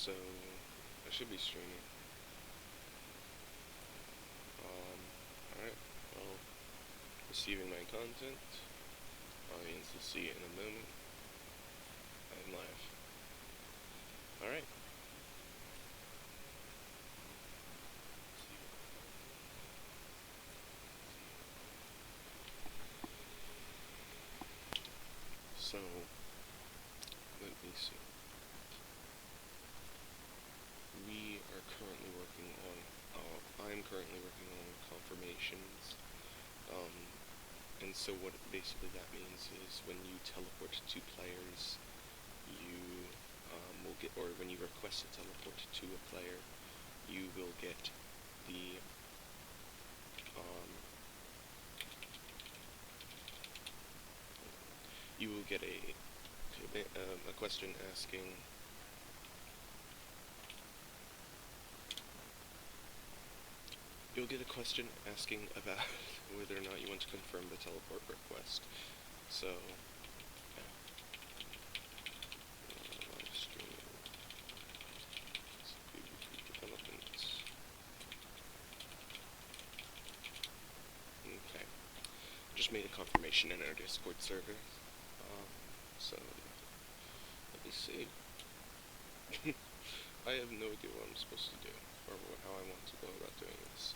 So, I should be streaming. Alright, well, receiving my content. Audience will see it in a moment. I'm live. Alright. So, let me see. We are currently working on, I'm currently working on confirmations. And so what basically that means is when you teleport to two players, you will get, or when you request to teleport to a player, you will get the you will get a question asking about whether or not you want to confirm the teleport request. So, Livestream, development. Okay, just made a confirmation in our Discord server. So, let me see. I have no idea what I'm supposed to do, or how I want to go about doing this.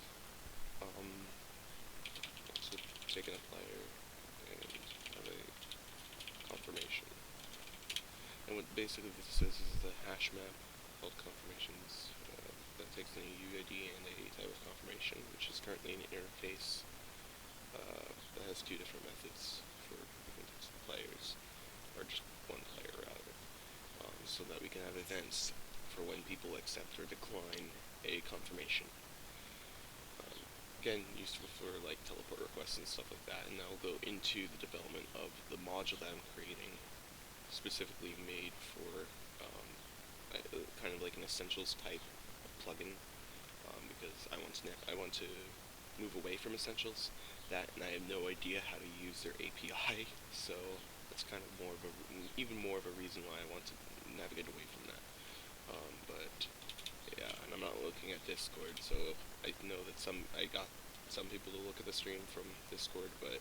So taking a player and have a confirmation. And what basically this is a hash map called confirmations that takes an EVGA and a type of confirmation, which is currently an interface that has two different methods for different types of players, or just one player rather, so that we can have events for when people accept or decline a confirmation. Again, useful for like teleport requests and stuff like that, and that'll go into the development of the module that I'm creating, specifically made for kind of like an essentials type of plugin, because I want to move away from essentials, and I have no idea how to use their API, so that's kind of even more of a reason why I want to navigate away from that. But yeah, and I'm not looking at Discord, so I know that I got some people to look at the stream from Discord, but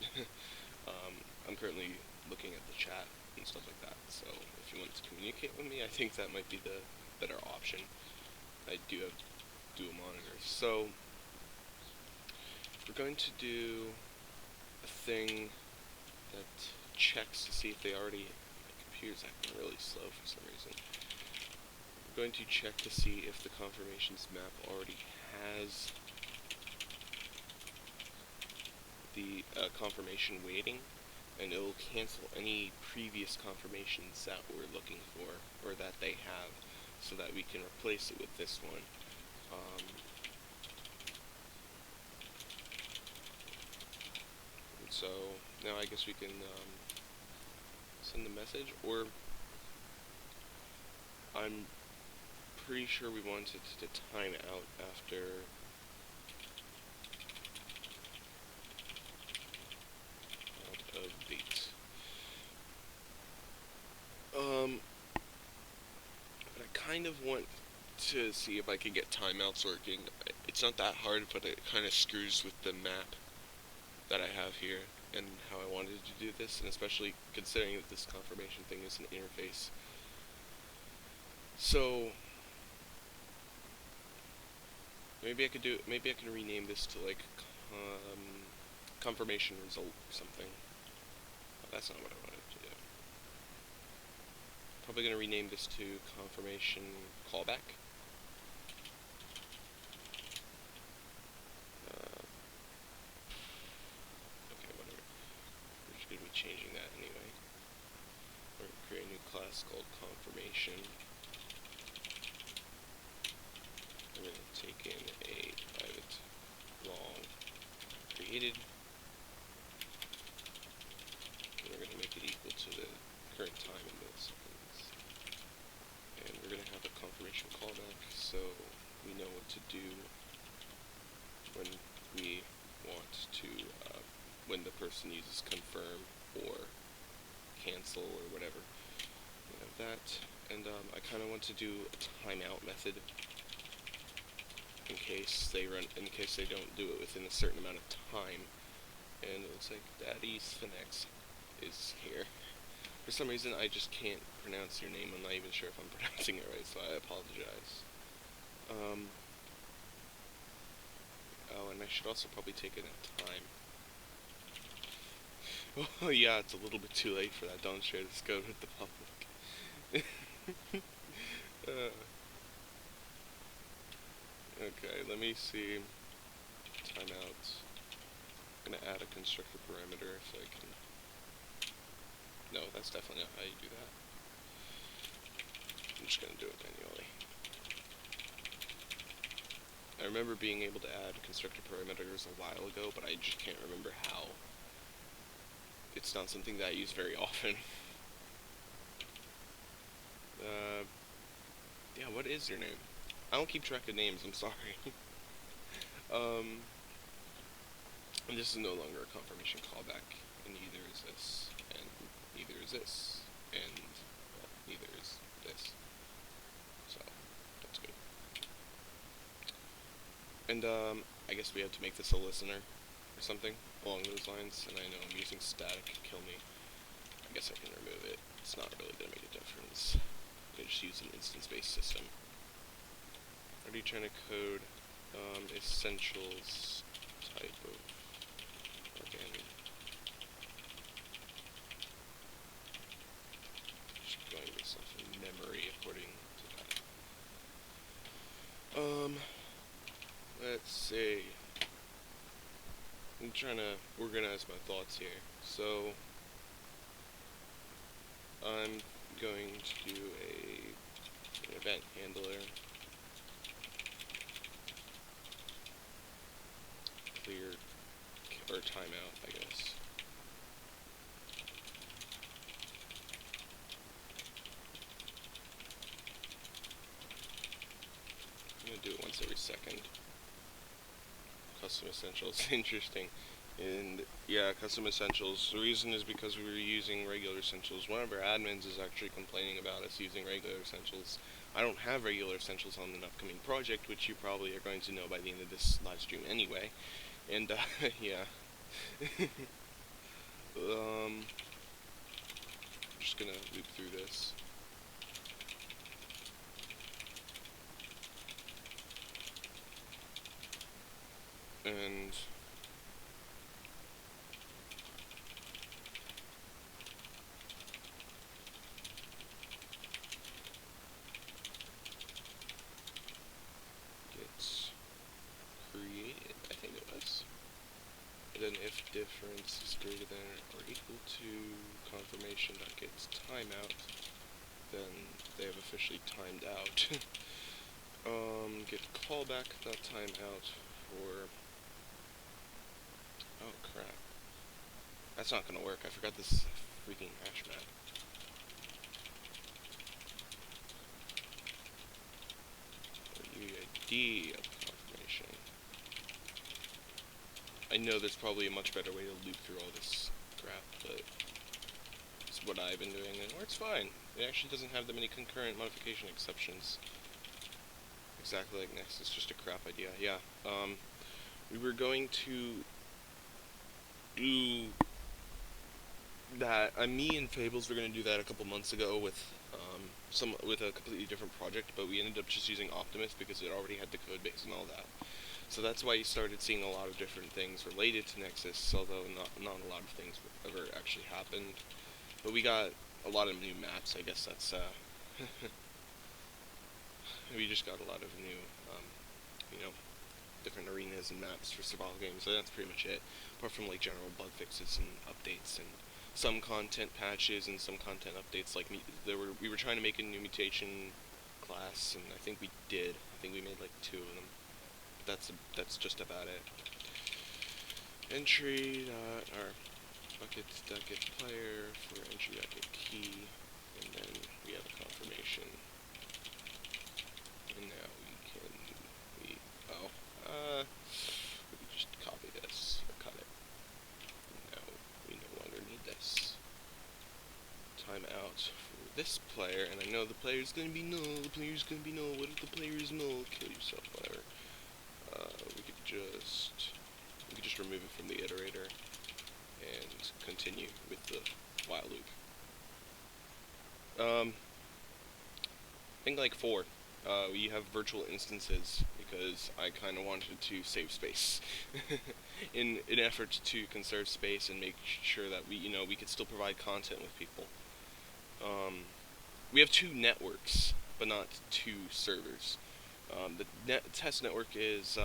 I'm currently looking at the chat and stuff like that, so if you want to communicate with me, I think that might be the better option. I do have dual monitors, so we're going to do a thing that checks to see if they already, my computer's acting really slow for some reason. We're going to check to see if the confirmations map already has the confirmation waiting, and it will cancel any previous confirmations that we're looking for, or that they have, so that we can replace it with this one. So now I guess we can send the message, or I'm pretty sure we want it to time out after out of date. But I kind of want to see if I can get timeouts working. It's not that hard, but it kind of screws with the map that I have here and how I wanted to do this, and especially considering that this confirmation thing is an interface. So maybe I can rename this to like confirmation result or something. Oh, that's not what I wanted to do. Probably gonna rename this to confirmation callback. Okay, whatever. We're just gonna be changing that anyway. We're gonna create a new class called confirmation. We're going to take in a private long created, and we're going to make it equal to the current time in milliseconds. And we're going to have a confirmation callback, so we know what to do when we want to, when the person uses confirm or cancel or whatever. We have that, and I kind of want to do a timeout method in case they don't do it within a certain amount of time. And it looks like Daddy Sphinx is here. For some reason, I just can't pronounce your name. I'm not even sure if I'm pronouncing it right, so I apologize. Oh, and I should also probably take it at time. Oh, yeah, it's a little bit too late for that. Don't share this code with the public. Okay, let me see. Timeouts. I'm gonna add a constructor parameter so I can... No, that's definitely not how you do that. I'm just gonna do it manually. I remember being able to add constructor parameters a while ago, but I just can't remember how. It's not something that I use very often. Yeah, what is your name? I don't keep track of names, I'm sorry. And this is no longer a confirmation callback, and neither is this, and neither is this, and, well, neither is this. So, that's good. And, I guess we have to make this a listener, or something, along those lines, and I know I'm using static to kill me. I guess I can remove it. It's not really gonna make a difference. I just use an instance-based system. Are you trying to code, essentials type of again. Just going based off of memory according to that. Let's see. I'm trying to organize my thoughts here. So, I'm going to do an event handler. Clear, or timeout, I guess. I'm gonna do it once every second. Custom essentials, interesting. And yeah, custom essentials. The reason is because we were using regular essentials. One of our admins is actually complaining about us using regular essentials. I don't have regular essentials on an upcoming project, which you probably are going to know by the end of this live stream anyway. And yeah. I'm just gonna loop through this. And gets created, I think it was. And then if difference is greater than or equal to confirmation that gets timeout, then they have officially timed out. Get callback that timeout for... Oh crap. That's not gonna work, I forgot this freaking hash map. UID of confirmation. I know there's probably a much better way to loop through all this crap, but it's what I've been doing, and it works fine. It actually doesn't have that many concurrent modification exceptions. Exactly like Next, it's just a crap idea. Yeah, we were going to do that. Me and Fables were going to do that a couple months ago with with a completely different project, but we ended up just using Optimus because it already had the code base and all that. So that's why you started seeing a lot of different things related to Nexus, although not a lot of things ever actually happened. But we got a lot of new maps, I guess that's, we just got a lot of new, you know, different arenas and maps for survival games, so that's pretty much it. Apart from, like, general bug fixes and updates and some content patches and some content updates, like, we were trying to make a new mutation class, and I think we did. I think we made, like, 2 of them. That's just about it. Entry or buckets that get player for entry that get key, and then we have a confirmation. And now we just copy this or cut it. No, we no longer need this. Timeout for this player, and I know the player's gonna be null, what if the player is null? Kill yourself, whatever. We could just remove it from the iterator and continue with the while loop. I think like 4. We have virtual instances because I kind of wanted to save space in an effort to conserve space and make sure that we could still provide content with people. We have 2 networks, but not 2 servers. The test network is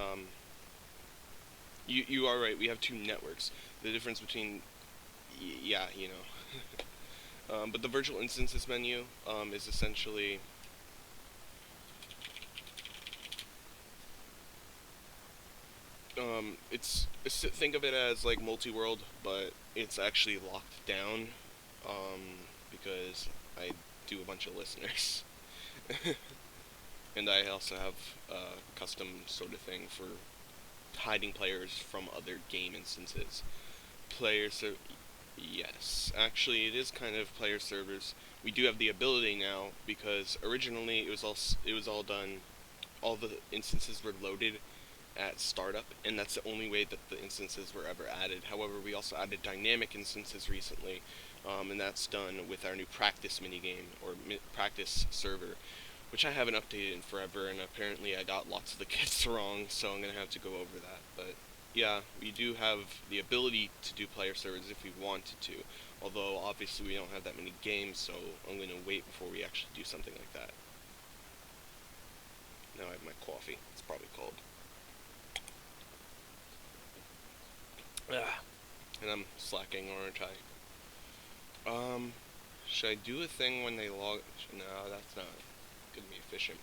you are right. We have 2 networks. The difference between but the virtual instances menu is essentially think of it as like multi-world, but it's actually locked down because I do a bunch of listeners. And I also have a custom sort of thing for hiding players from other game instances. Yes, actually it is kind of player servers. We do have the ability now because originally it was all done. All the instances were loaded at startup, and that's the only way that the instances were ever added. However, we also added dynamic instances recently, and that's done with our new practice minigame, or practice server, which I haven't updated in forever, and apparently I got lots of the kits wrong, so I'm going to have to go over that. But yeah, we do have the ability to do player servers if we wanted to, although obviously we don't have that many games, so I'm going to wait before we actually do something like that. Now I have my coffee. It's probably cold. And I'm slacking, aren't I? Should I do a thing when they log? No, that's not gonna be efficient.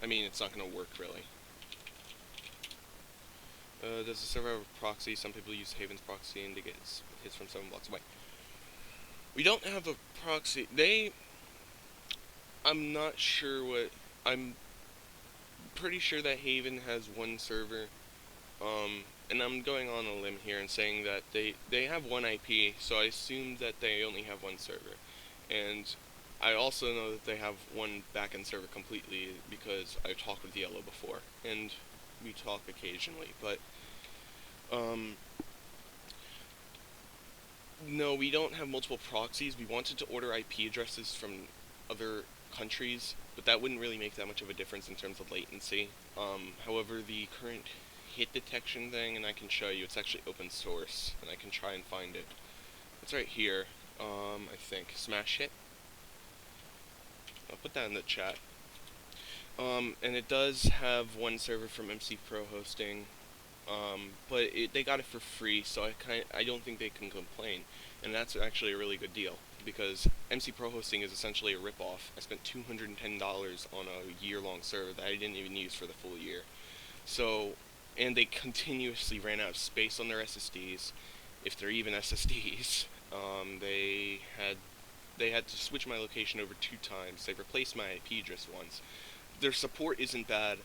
I mean, it's not gonna work really. Does the server have a proxy? Some people use Haven's proxy and they get hits from 7 blocks away. We don't have a proxy. I'm not sure what. I'm pretty sure that Haven has 1 server. And I'm going on a limb here and saying that they have 1 IP, so I assume that they only have 1 server. And I also know that they have 1 backend server completely because I've talked with Yellow before, and we talk occasionally, but no, we don't have multiple proxies. We wanted to order IP addresses from other countries, but that wouldn't really make that much of a difference in terms of latency. However, the current hit detection thing, and I can show you, it's actually open source, and I can try and find it. It's right here, I think. Smash hit. I'll put that in the chat. And it does have 1 server from MC Pro hosting, but they got it for free, so I don't think they can complain, and that's actually a really good deal, because MC Pro hosting is essentially a ripoff. I spent $210 on a year-long server that I didn't even use for the full year. So, and they continuously ran out of space on their SSDs, if they're even SSDs. They had to switch my location over 2 times. They replaced my IP address once. Their support isn't bad.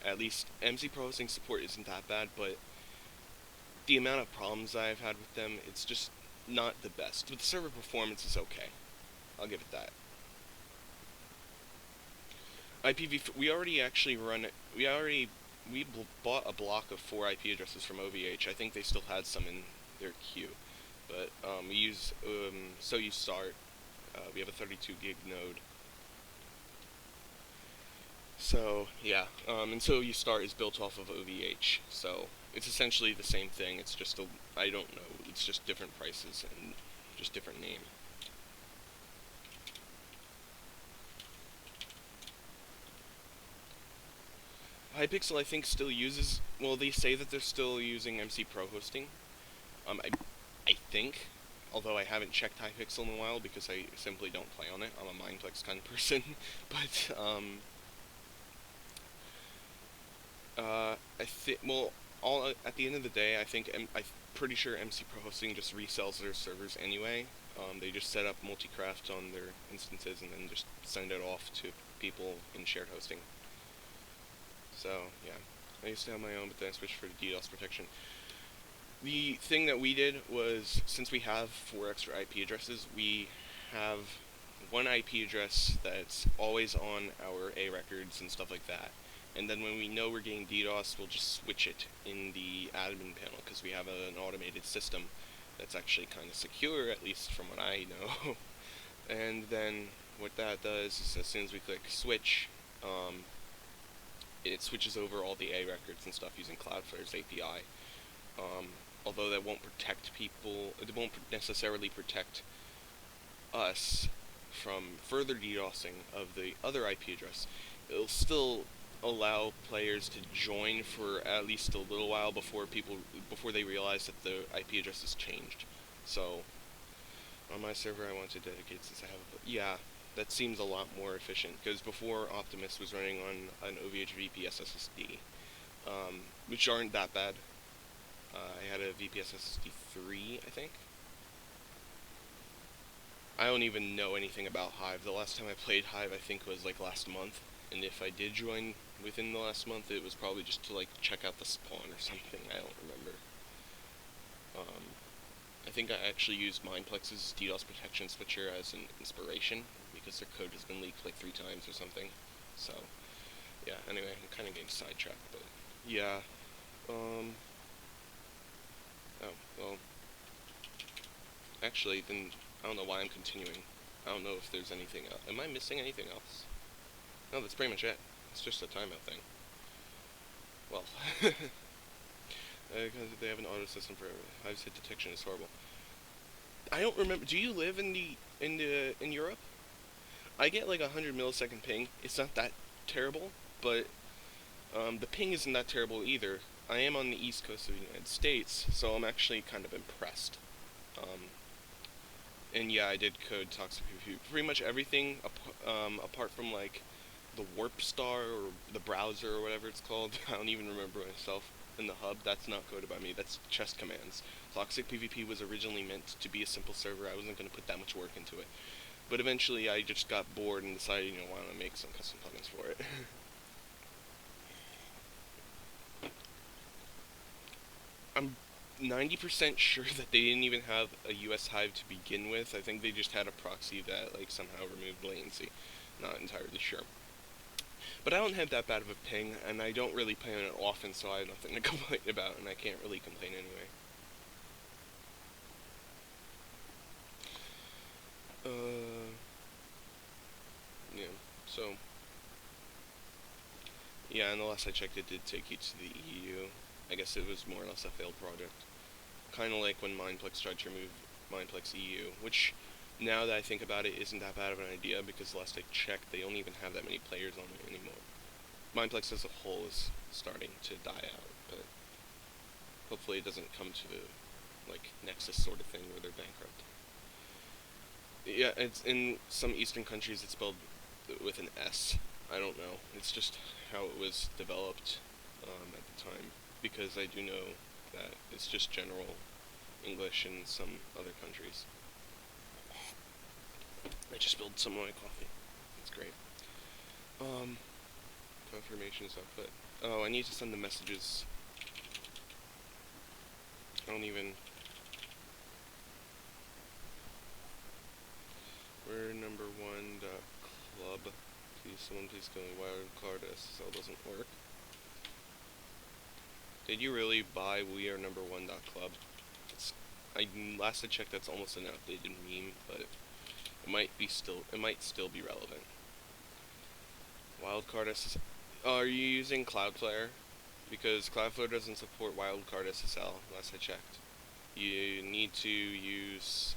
At least MC Pro hosting support isn't that bad, but the amount of problems I've had with them, it's just not the best. But the server performance is okay. I'll give it that. we already actually run it. We bought a block of 4 IP addresses from OVH. I think they still had some in their queue, but we use So You Start. We have a 32 gig node. So yeah, and So You Start is built off of OVH. So it's essentially the same thing. It's just I don't know. It's just different prices and just different name. Hypixel, I think, still uses. Well, they say that they're still using MC Pro hosting. I think, although I haven't checked Hypixel in a while because I simply don't play on it. I'm a Mindflex kind of person, but I think. Well, at the end of the day, I think I'm pretty sure MC Pro hosting just resells their servers anyway. They just set up multi-craft on their instances and then just send it off to people in shared hosting. So, yeah. I used to have my own, but then I switched for DDoS protection. The thing that we did was, since we have 4 extra IP addresses, we have one IP address that's always on our A records and stuff like that. And then when we know we're getting DDoS, we'll just switch it in the admin panel, because we have an automated system that's actually kind of secure, at least from what I know. And then what that does is, as soon as we click switch, it switches over all the A records and stuff using Cloudflare's API. Although that won't protect people, it won't necessarily protect us from further DDoSing of the other IP address. It'll still allow players to join for at least a little while before they realize that the IP address has changed. So on my server, I want to dedicate, since I have yeah, that seems a lot more efficient, because before Optimus was running on an EVGA SSD, which aren't that bad. I had a VPS SSD 3, I think. I don't even know anything about Hive. The last time I played Hive, I think, was like last month. And if I did join within the last month, it was probably just to like check out the spawn or something. I don't remember. I think I actually used Mindplex's DDoS protection switcher as an inspiration, because their code has been leaked like 3 times or something. So, yeah, anyway, I'm kind of getting sidetracked, but yeah. Oh, well, actually, then I don't know why I'm continuing. I don't know if there's anything else. Am I missing anything else? No, that's pretty much it. It's just a timeout thing. Well, because they have an auto system for I've said detection is horrible. I don't remember. Do you live in Europe? I get like 100 millisecond ping. It's not that terrible, but the ping isn't that terrible either. I am on the east coast of the United States, so I'm actually kind of impressed. And yeah, I did code ToxicPVP. Pretty much everything, apart from like the Warp Star or the browser or whatever it's called. I don't even remember myself. In the hub, that's not coded by me. That's chest commands. ToxicPVP was originally meant to be a simple server. I wasn't going to put that much work into it. But eventually, I just got bored and decided, why don't I make some custom plugins for it? I'm 90% sure that they didn't even have a US Hive to begin with. I think they just had a proxy that like somehow removed latency. Not entirely sure. But I don't have that bad of a ping, and I don't really play on it often, so I have nothing to complain about, and I can't really complain anyway. Yeah, so... Yeah, and the last I checked, it did take you to the EU. I guess it was more or less a failed project. Kind of like when Mindplex tried to remove Mindplex EU, which, now that I think about it, isn't that bad of an idea, because last I checked, they don't even have that many players on it anymore. Mindplex as a whole is starting to die out, but hopefully it doesn't come to the, like, Nexus sort of thing where they're bankrupt. Yeah, it's in some Eastern countries it's spelled with an S. I don't know. It's just how it was developed at the time, because I do know that it's just general English in some other countries. I just spilled some of my coffee. It's great. Confirmation is output. Oh, I need to send the messages. I don't even... We're number 1.club. Someone please tell me wildcard SSL doesn't work. Did you really buy we are number 1.club? Last I checked, that's almost an outdated meme, but it might still be relevant. Wildcard SSL. Are you using Cloudflare? Because Cloudflare doesn't support wildcard SSL, last I checked. You need to use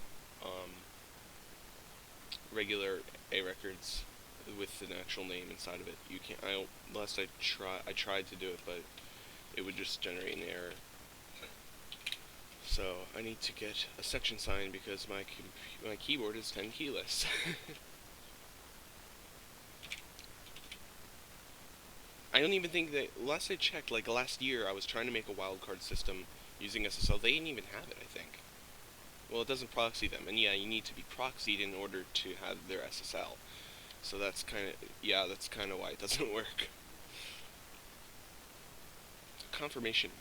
regular A records with an actual name inside of it. You can't. I tried to do it, but it would just generate an error. So I need to get a section sign because my keyboard is 10 keyless. I don't even think that, last I checked, like last year, I was trying to make a wildcard system using SSL. They didn't even have it, I think. Well, it doesn't proxy them, and yeah, you need to be proxied in order to have their SSL. So that's kind of why it doesn't work. Confirmation.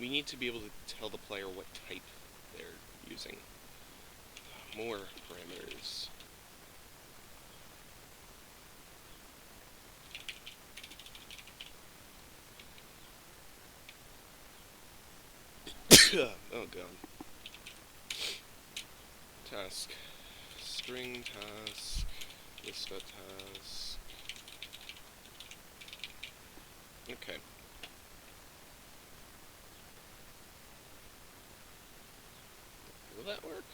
We need to be able to tell the player what type they're using. more parameters. Oh god. Task. String task. List task. Okay. Will that work?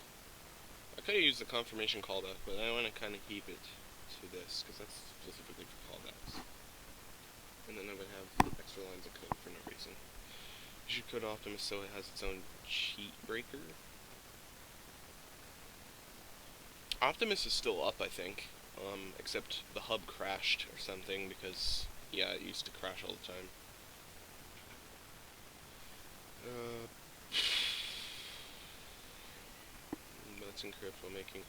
I could have used the confirmation callback, but I want to kind of keep it to this, because that's specifically for callbacks. And then I would have extra lines of code for no reason. You should code Optimus so it has its own cheat breaker. Optimus is still up, I think, except the hub crashed or something, because, yeah, it used to crash all the time. Let's encrypt while making...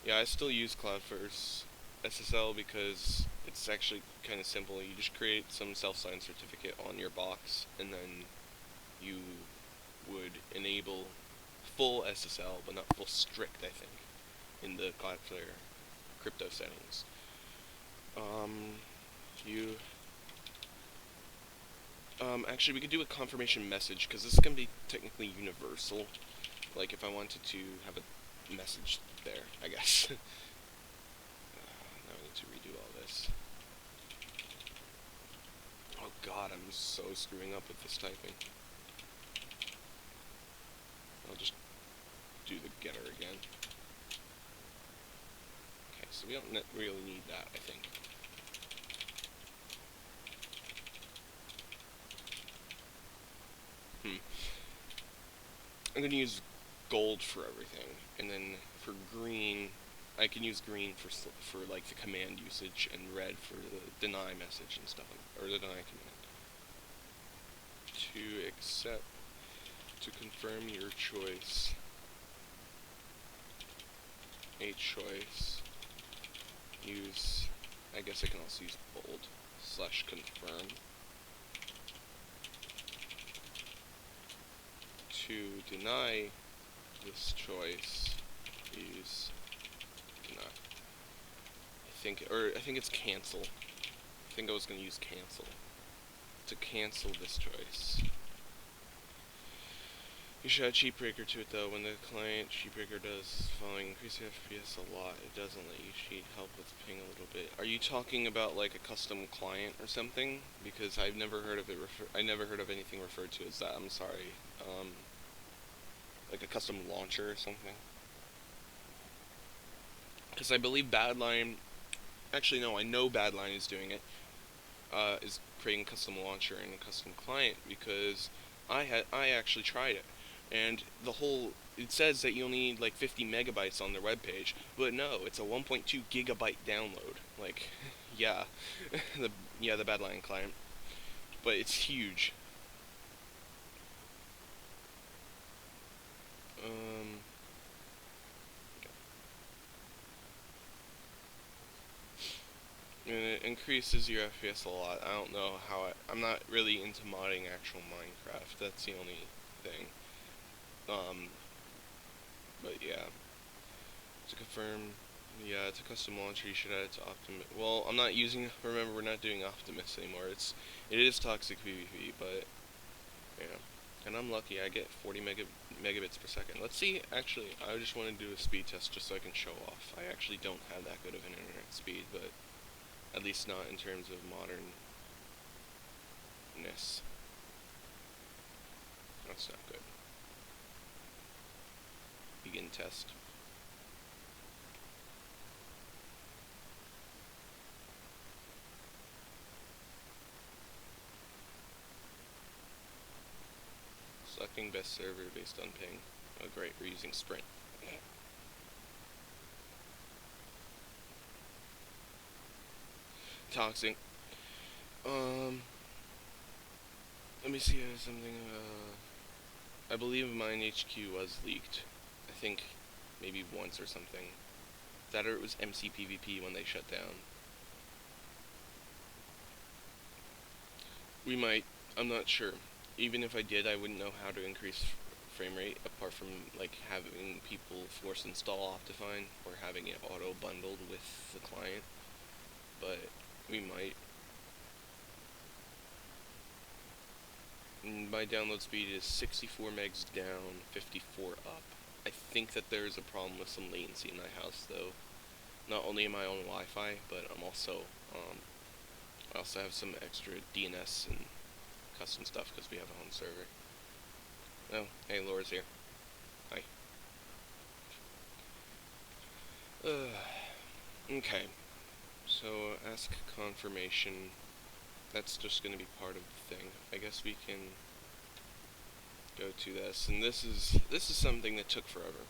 Yeah, I still use Cloudflare's SSL because it's actually kind of simple. You just create some self-signed certificate on your box, and then you would enable full SSL, but not full strict, I think, in the Cloudflare crypto settings. Actually, we could do a confirmation message, because this is going to be technically universal. Like, if I wanted to have a message there, I guess. Now I need to redo all this. Oh god, I'm so screwing up with this typing. I'll just do the getter again. Okay, so we don't really need that, I think. I'm going to use gold for everything, and then for green, I can use green for like the command usage, and red for the deny message and stuff, or the deny command. To accept, to confirm your choice, a choice, use, I guess I can also use bold, /confirm. To deny this choice, use deny. I think it's cancel. I think I was going to use cancel. To cancel this choice. You should add cheat breaker to it though. When the client cheat breaker does following, increase the FPS a lot. It doesn't let you cheat, help with ping a little bit. Are you talking about like a custom client or something? Because I've never heard of it. I never heard of anything referred to as that. I'm sorry. Like a custom launcher or something. Because I believe Badline, actually no, I know Badline is doing it, is creating a custom launcher and a custom client, because I actually tried it, and it says that you'll need like 50 megabytes on their webpage, but no, it's a 1.2 gigabyte download. Like, yeah, the Badline client, but it's huge. And it increases your FPS a lot. I don't know how I'm not really into modding actual Minecraft. That's the only thing. But yeah. To confirm, yeah, it's a custom launcher. You should add it to Optimus. Well, I'm not using. Remember, we're not doing Optimus anymore. It is ToxicPVP, but yeah. And I'm lucky. I get 40 megabits per second. Let's see. Actually, I just want to do a speed test just so I can show off. I actually don't have that good of an internet speed, but at least not in terms of modernness. That's not good. Begin test. Selecting best server based on ping. Oh great, we're using Sprint. Toxic. Let me see something. I believe mine HQ was leaked. I think maybe once or something. That or it was MCPVP when they shut down. We might. I'm not sure. Even if I did, I wouldn't know how to increase frame rate, apart from like having people force install Optifine or having it auto bundled with the client. But we might. My download speed is 64 megs down, 54 up. I think that there is a problem with some latency in my house, though. Not only am I on Wi-Fi, but I also have some extra DNS and custom stuff because we have a home server. Oh, hey, Laura's here. Hi. Okay. So, ask confirmation. That's just going to be part of the thing. I guess we can go to this, and this is something that took forever.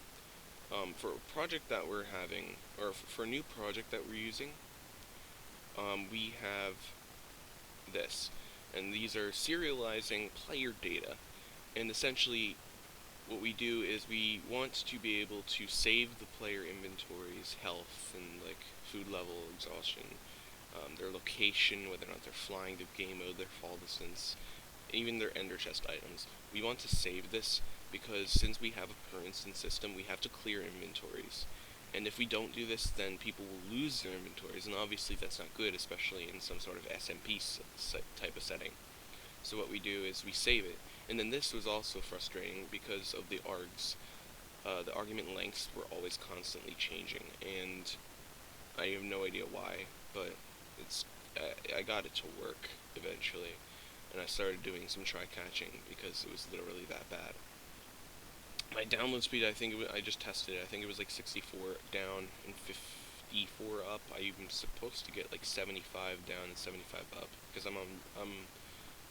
For a project that we're having, or for a new project that we're using, we have this, and these are serializing player data, and essentially what we do is we want to be able to save the player inventory's health and like food level, exhaustion, their location, whether or not they're flying, their game mode, their fall distance, even their ender chest items. We want to save this because since we have a per instance system, we have to clear inventories. And if we don't do this, then people will lose their inventories, and obviously that's not good, especially in some sort of SMP type of setting. So what we do is we save it. And then this was also frustrating because of the args. The argument lengths were always constantly changing, and I have no idea why, but I got it to work eventually, and I started doing some try-catching because it was literally that bad. My download speed, I just tested it, I think it was like 64 down and 54 up. I'm supposed to get like 75 down and 75 up, because I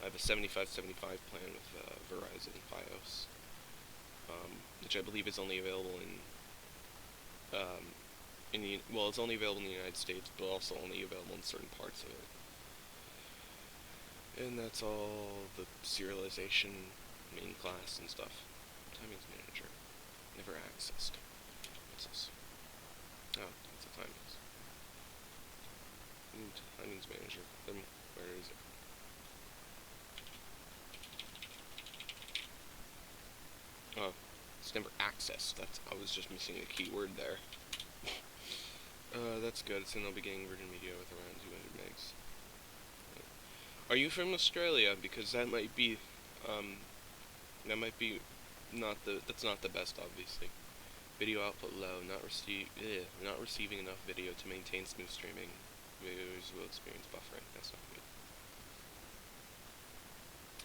have a 75/75 plan with Verizon Fios, which I believe is only available it's only available in the United States, but also only available in certain parts of it. And that's all the serialization, main class, and stuff. Timings manager, never accessed. What's this? Oh, that's a timings. Timings manager. Then where is it? Oh, it's never accessed. I was just missing a keyword there. That's good. So I'll be getting Virgin Media with around 200 megs. Are you from Australia? Because that might be that's not the best, obviously. Video output low, not receiving enough video to maintain smooth streaming. Viewers will experience buffering. That's not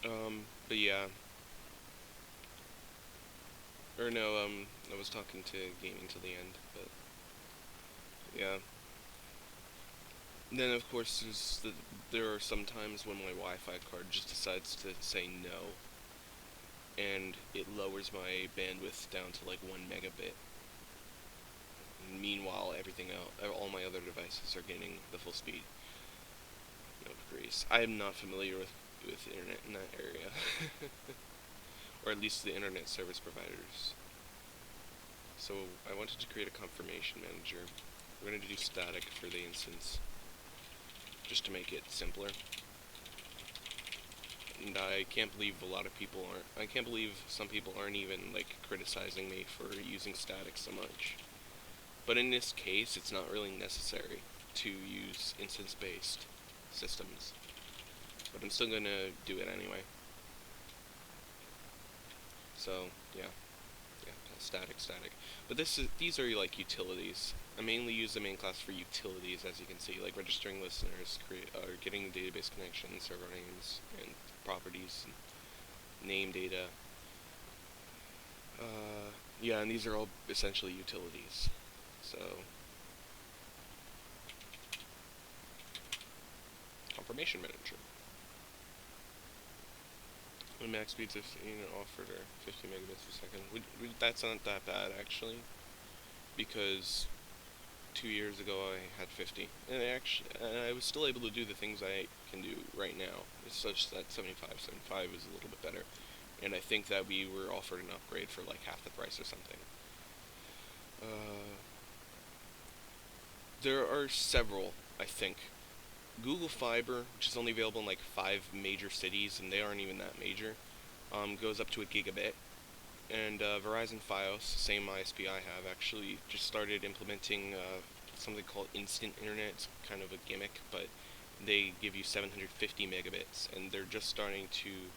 good. But yeah. Or no, I was talking to gaming till the end, but yeah. Then of course there are some times when my Wi-Fi card just decides to say no, and it lowers my bandwidth down to like 1 megabit. And meanwhile, everything else, all my other devices are getting the full speed. No degrees. I am not familiar with internet in that area. Or at least the internet service providers. So I wanted to create a confirmation manager. We're going to do static for the instance, just to make it simpler. And I can't believe I can't believe some people aren't even like criticizing me for using static so much. But in this case, it's not really necessary to use instance-based systems. But I'm still going to do it anyway. So, yeah, static. But these are like utilities. I mainly use the main class for utilities, as you can see, like registering listeners, getting database connections, server names, and properties, and name data. Yeah, and these are all essentially utilities. So, confirmation manager. The max speeds of offered are 50 megabits per second. That's not that bad actually, because 2 years ago I had 50, and I was still able to do the things I can do right now. It's such that 75 is a little bit better, and I think that we were offered an upgrade for like half the price or something. There are several, I think. Google Fiber, which is only available in like 5 major cities, and they aren't even that major, goes up to a gigabit. And Verizon Fios, same ISP I have, actually just started implementing something called instant internet. It's kind of a gimmick, but they give you 750 megabits, and they're just starting to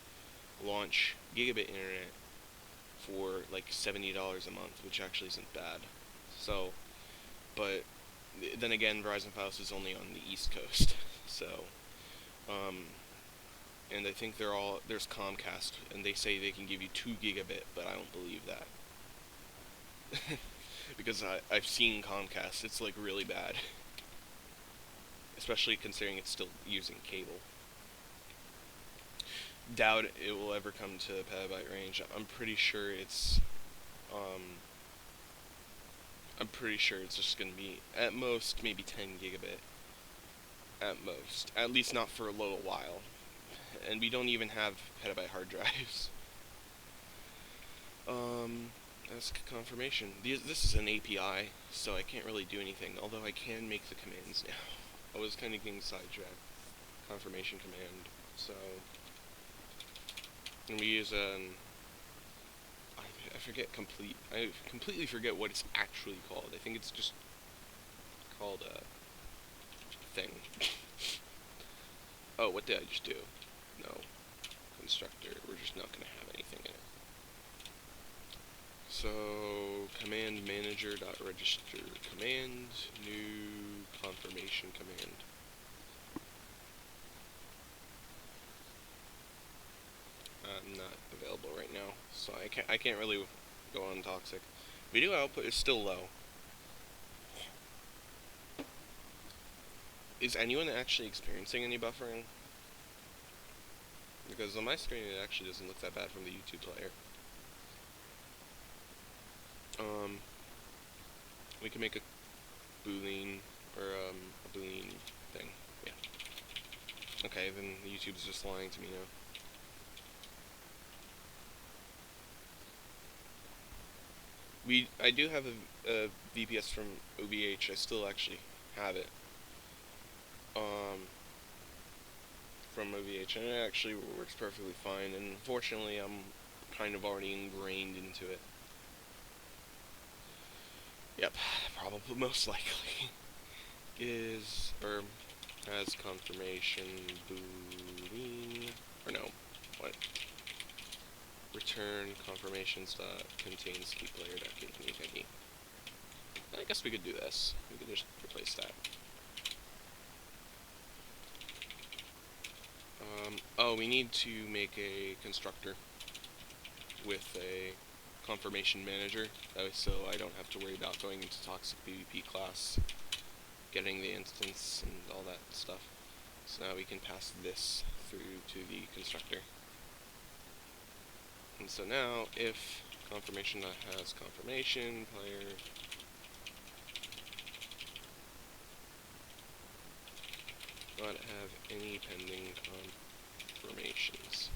launch gigabit internet for like $70 a month, which actually isn't bad. So, but then again, Verizon Fios is only on the East Coast, so, and I think there's Comcast, and they say they can give you 2 gigabit, but I don't believe that. Because I've seen Comcast, it's like really bad. Especially considering it's still using cable. Doubt it will ever come to petabyte range. I'm pretty sure it's just gonna be at most maybe 10 gigabit. At most. At least not for a little while. And we don't even have petabyte hard drives. That's confirmation. This is an API, so I can't really do anything, although I can make the commands now. I was kind of getting sidetracked. Confirmation command. So, and we use I completely forget what it's actually called. I think it's just called a thing. Oh, what did I just do? No. Constructor. We're just not going to have anything in it. So, command manager.register command, new confirmation command. Not available right now, so I can't really go on Toxic. Video output is still low. Is anyone actually experiencing any buffering? Because on my screen it actually doesn't look that bad from the YouTube player. We can make a Boolean, or a Boolean thing, yeah. Okay, then YouTube's just lying to me now. I do have a VPS from OVH. I still actually have it. From OVH, and it actually works perfectly fine, and fortunately I'm kind of already ingrained into it. Yep, probably most likely is, or has confirmation boolean, or no, what? Return confirmations contains keyplayer.key. I guess we could do this. We could just replace that. Oh, we need to make a constructor with a confirmation manager, so I don't have to worry about going into ToxicPVP class, getting the instance and all that stuff. So now we can pass this through to the constructor. And so now, if confirmation has confirmation player not have any pending confirmations.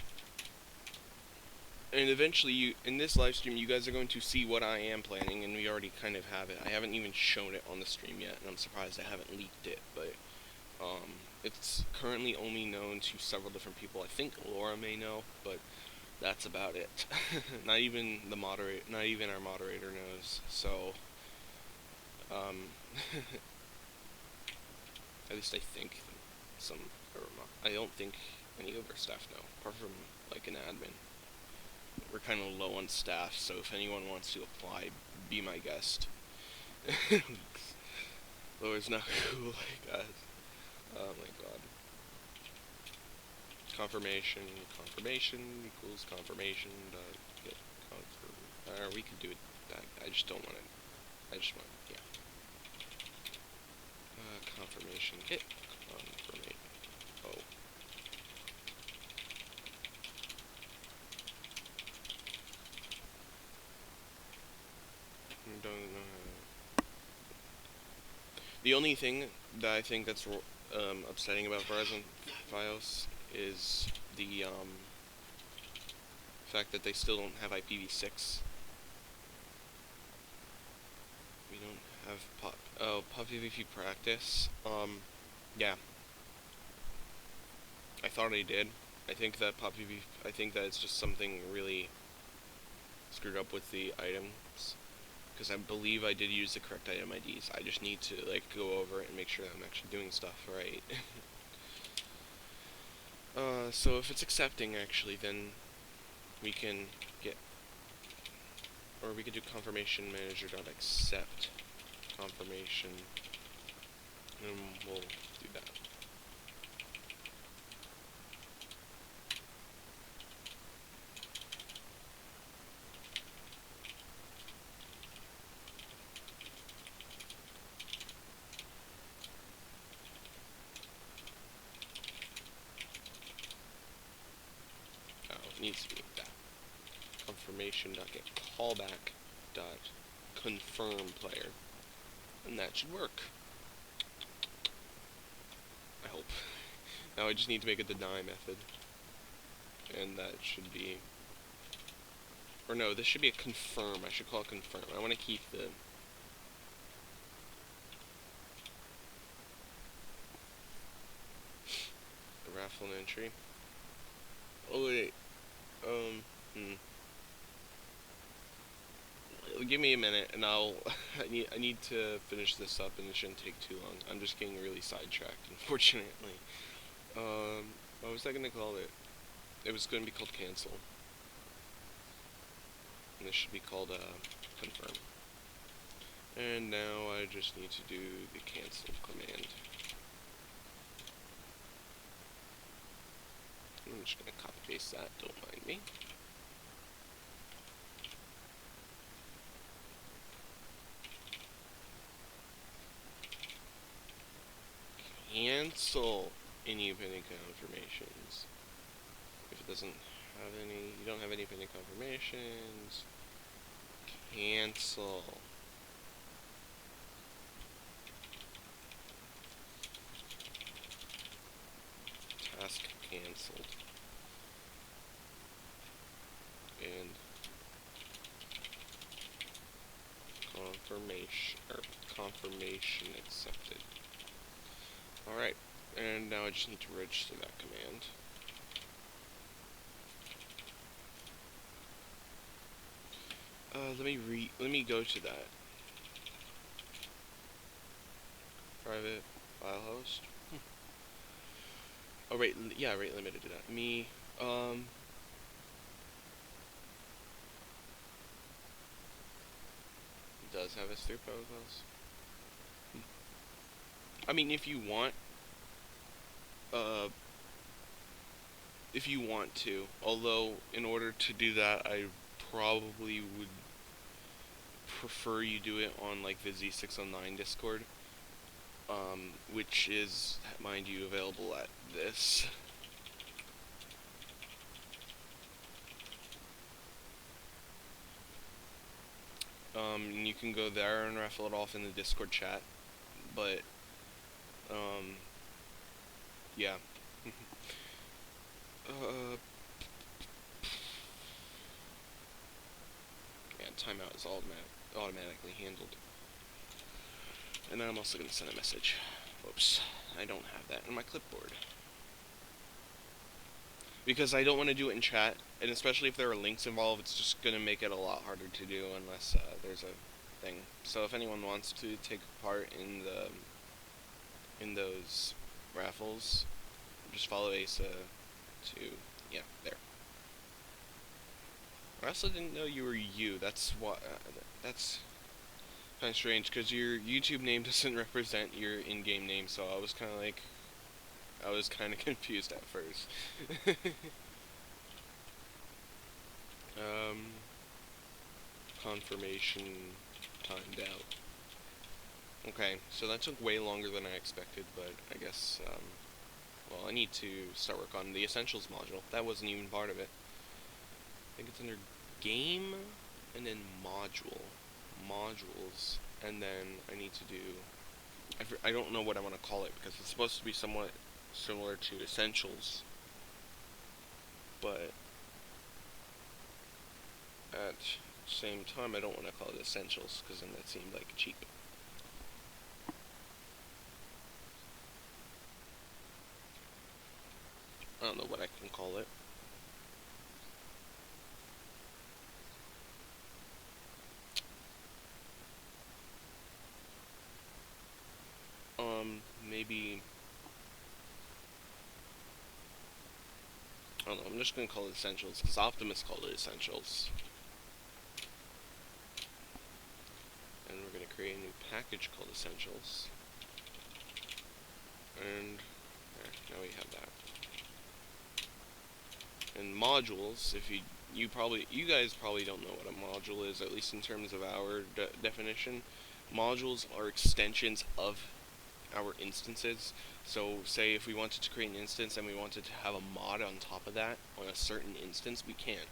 And eventually, in this live stream, you guys are going to see what I am planning, and we already kind of have it. I haven't even shown it on the stream yet, and I'm surprised I haven't leaked it, but it's currently only known to several different people. I think Laura may know, but that's about it. Not even our moderator knows. So, at least I think I don't think any of our staff know, apart from like an admin. We're kind of low on staff, so if anyone wants to apply, be my guest. Laura's not cool like us. Oh my god. Confirmation equals confirmation get we could do it. I just don't want it. I just want yeah. Confirmation get confirmation. Oh. The only thing that I think that's upsetting about Verizon Fios is the fact that they still don't have IPv6. We don't have PVP practice. Yeah. I thought I did. I think that it's just something really screwed up with the items, because I believe I did use the correct item IDs. I just need to like go over it and make sure that I'm actually doing stuff right. So if it's accepting actually, then we can get, or we could do confirmation manager.accept confirmation, and we'll do that. Oh, it needs to be that. Confirmation.get callback dot confirm player, and that should work. I hope. Now I just need to make a deny method, and that should be, or no, this should be a confirm. I should call it confirm. I want to keep the raffle entry. Oh wait, give me a minute, and I'll. I need to finish this up, and it shouldn't take too long. I'm just getting really sidetracked, unfortunately. What was I gonna call it? It was gonna be called cancel, and this should be called confirm. And now I just need to do the cancel command. I'm just gonna copy paste that. Don't mind me. Cancel any pending confirmations. If it doesn't have any, you don't have any pending confirmations, cancel. Task canceled. And confirmation accepted. Alright, and now I just need to register that command. Let me go to that. Private file host. Oh, rate limited to that. Me, it does have S3 protocols. I mean, if you want to, although in order to do that, I probably would prefer you do it on like the Z609 Discord, which is, mind you, available at this. And you can go there and raffle it off in the Discord chat, but yeah. Yeah, timeout is automatically handled. And then I'm also going to send a message. Whoops, I don't have that in my clipboard. Because I don't want to do it in chat, and especially if there are links involved, it's just going to make it a lot harder to do unless there's a thing. So if anyone wants to take part in those raffles, just follow Asa to, yeah, there. I also didn't know you were you. That's what. That's kind of strange because your YouTube name doesn't represent your in-game name, so I was kind of confused at first. Confirmation timed out. Okay, so that took way longer than I expected, but I guess, well, I need to start work on the Essentials module. That wasn't even part of it. I think it's under Game, and then Modules, and then I need to do, I don't know what I want to call it, because it's supposed to be somewhat similar to Essentials, but at the same time, I don't want to call it Essentials, because then that seemed like cheap. I don't know what I can call it. I don't know, I'm just going to call it Essentials, because Optimus called it Essentials. And we're going to create a new package called Essentials. And now we have that. And modules, if you guys probably don't know what a module is, at least in terms of our definition. Modules are extensions of our instances. So say if we wanted to create an instance and we wanted to have a mod on top of that on a certain instance, we can.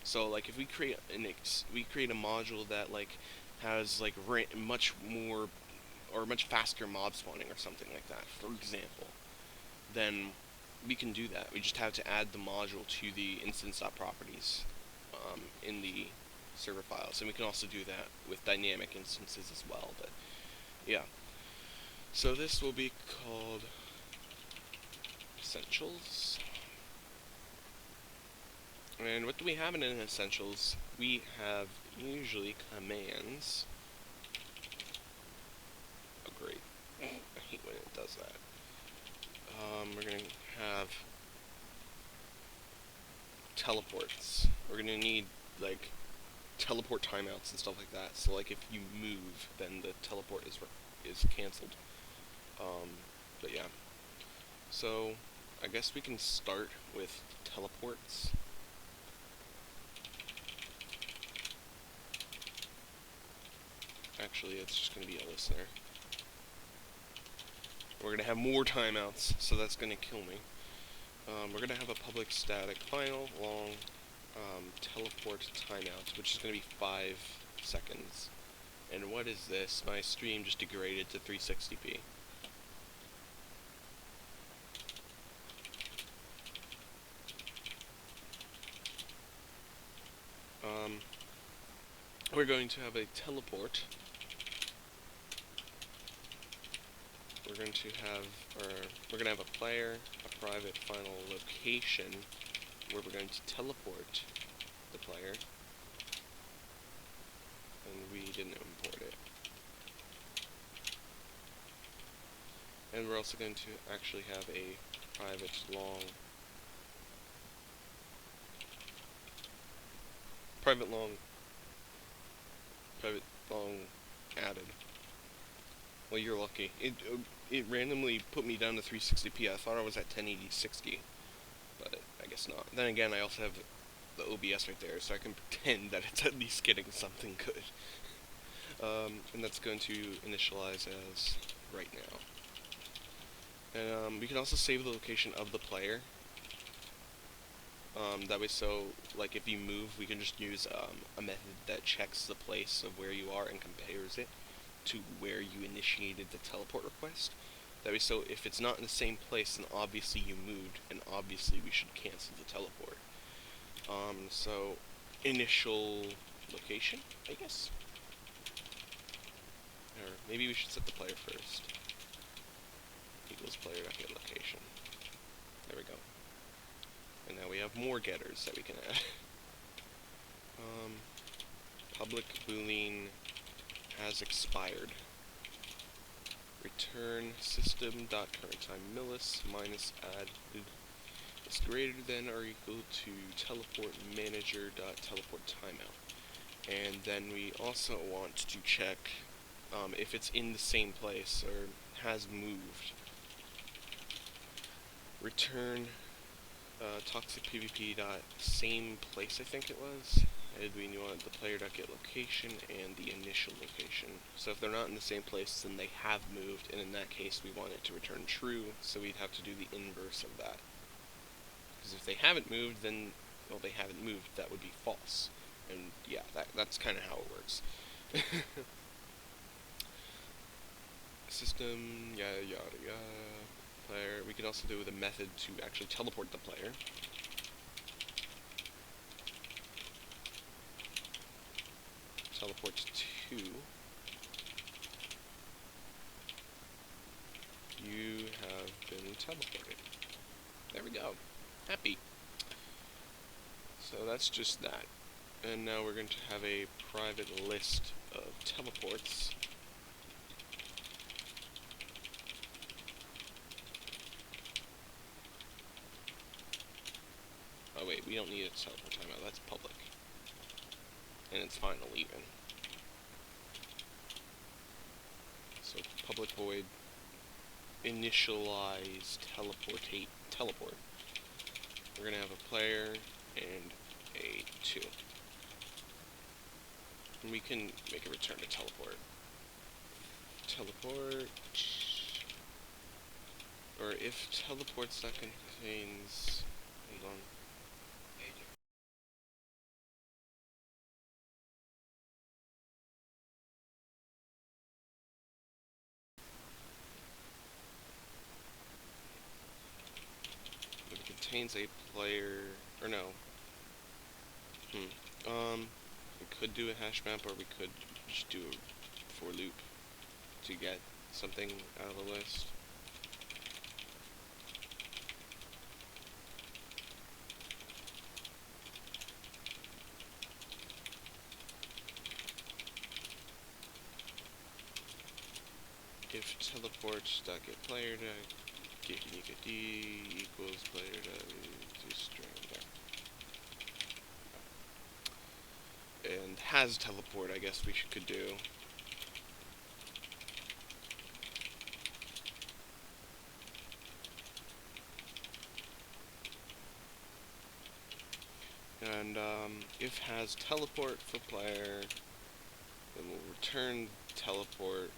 So like if we create a module that like has like much more or much faster mob spawning or something like that, for example, then we can do that. We just have to add the module to the instance.properties in the server files, and we can also do that with dynamic instances as well. But yeah, so this will be called Essentials. And what do we have in an Essentials? We have usually commands. Oh great, I hate when it does that. We're going to have teleports. We're going to need like teleport timeouts and stuff like that. So like if you move, then the teleport is cancelled. But yeah. So I guess we can start with teleports. Actually, it's just going to be a listener. We're going to have more timeouts, so that's going to kill me. We're going to have a public static final long teleport timeout, which is going to be 5 seconds. And what is this? My stream just degraded to 360p. We're going to have a teleport. We're going to have a player, a private final location, where we're going to teleport the player. And we didn't import it. And we're also going to actually have a private long added. Well, you're lucky. It randomly put me down to 360p. I thought I was at 1080-60, but I guess not. Then again, I also have the OBS right there, so I can pretend that it's at least getting something good. And that's going to initialize as right now. And we can also save the location of the player. That way, so like if you move, we can just use a method that checks the place of where you are and compares it to where you initiated the teleport request. That way, so if it's not in the same place, then obviously you moved, and obviously we should cancel the teleport. So initial location, I guess. Or maybe we should set the player first. Equals player.get location. There we go. And now we have more getters that we can add. Public boolean has expired. Return system.currentTime millis minus added is greater than or equal to teleport manager.teleport timeout. And then we also want to check if it's in the same place or has moved. Return ToxicPVP same place, I think it was. And we want the player.get location and the initial location. So if they're not in the same place, then they have moved, and in that case we want it to return true, so we'd have to do the inverse of that. Because if they haven't moved, then, well, they haven't moved, that would be false. And yeah, that's kind of how it works. System, yada yada yada. Player. We can also do the method to actually teleport the player. Teleport to. You have been teleported. There we go. Happy. So that's just that. And now we're going to have a private list of teleports. we don't need a teleport timeout. That's public. And it's final even. So public void initialize teleport. We're gonna have a player and a 2. And we can make a return to teleport. Teleport, or if teleport that contains, hold on. If it contains a player, or no. We could do a hash map, or we could just do a for loop to get something out of the list. If teleport.getPlayer.getUnique equals player.string there. And has teleport, I guess we could do. And if has teleport for player, then we'll return teleport,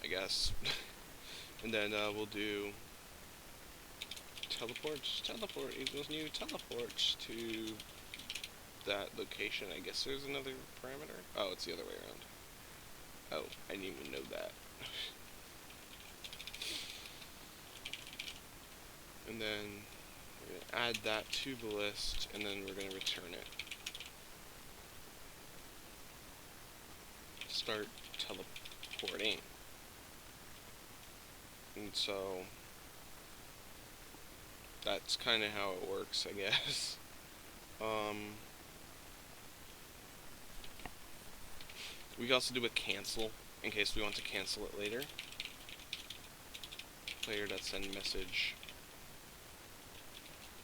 I guess. And then we'll do teleport equals new teleport to that location. I guess there's another parameter. Oh, it's the other way around. Oh, I didn't even know that. And then we're going to add that to the list, and then we're going to return it. Start teleporting. And so that's kind of how it works, I guess. We can also do a cancel in case we want to cancel it later. Player.send message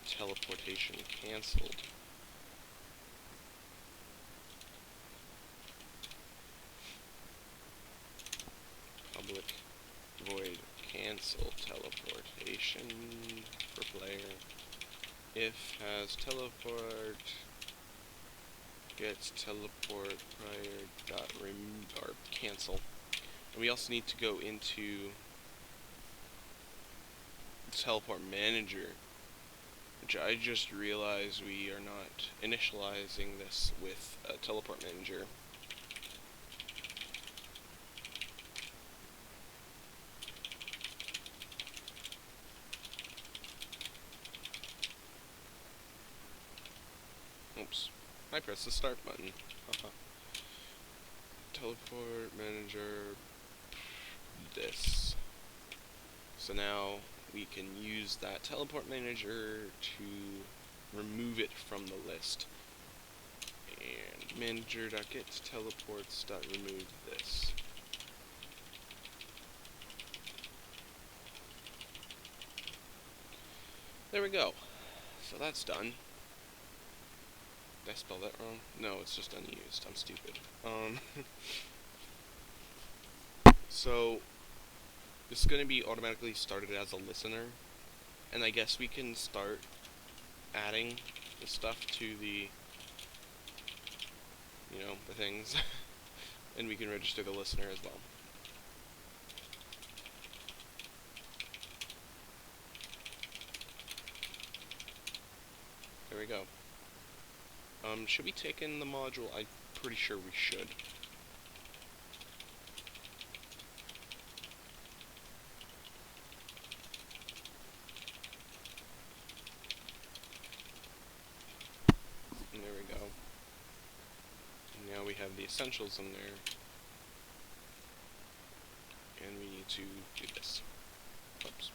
teleportation canceled. Public void cancel teleportation for player. If has teleport gets teleport prior dot remove or cancel. And we also need to go into teleport manager, which I just realized we are not initializing this with a teleport manager. Oops. I pressed the start button. Teleport manager this. So now we can use that teleport manager to remove it from the list. And manager.getTeleports.remove this. There we go. So that's done. Did I spell that wrong? No, it's just unused. I'm stupid. So this is going to be automatically started as a listener, and I guess we can start adding the stuff to the, the things, and we can register the listener as well. There we go. Should we take in the module? I'm pretty sure we should. And there we go. And now we have the essentials in there. And we need to do this. Oops.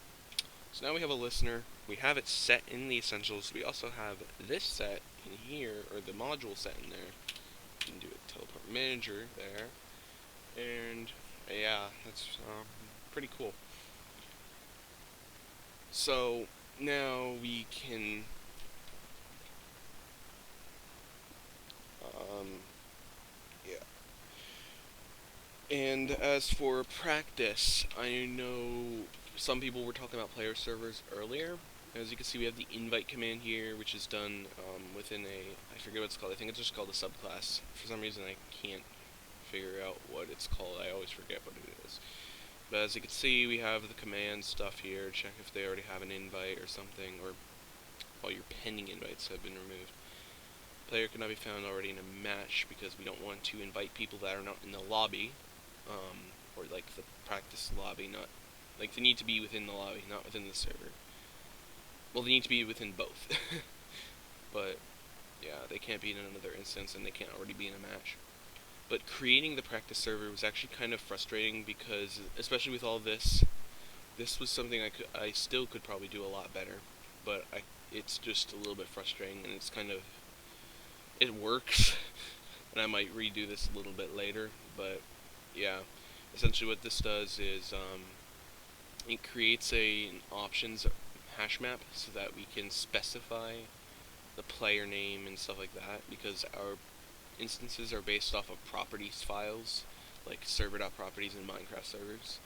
So now we have a listener. We have it set in the essentials. We also have this set in here, or the module set in there. We can do a teleport manager there. And yeah, that's pretty cool. So now we can yeah. And as for practice, I know some people were talking about player servers earlier. As you can see, we have the invite command here, which is done within I forget what it's called. I think it's just called a subclass. For some reason, I can't figure out what it's called. I always forget what it is. But as you can see, we have the command stuff here. Check if they already have an invite or something, or all your pending invites have been removed. Player cannot be found already in a match because we don't want to invite people that are not in the lobby, or like the practice lobby, not like they need to be within the lobby, not within the server. Well, they need to be within both, but yeah, they can't be in another instance and they can't already be in a match. But creating the practice server was actually kind of frustrating because, especially with all this was something I still could probably do a lot better, but it's just a little bit frustrating, and it's kind of, it works, and I might redo this a little bit later, but yeah, essentially what this does is it creates an options hash map so that we can specify the player name and stuff like that, because our instances are based off of properties files, like server.properties in Minecraft servers,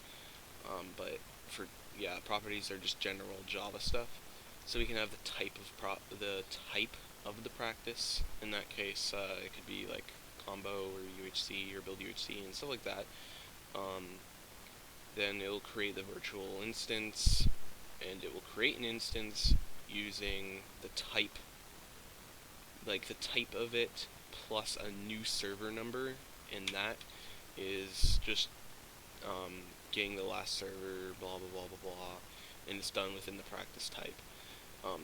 but for, yeah, properties are just general Java stuff, so we can have the type of the practice. In that case, it could be like combo or UHC or build UHC and stuff like that. Then it'll create the virtual instance, and it will create an instance using the type, like the type of it, plus a new server number, and that is just getting the last server, blah blah blah blah blah, and it's done within the practice type,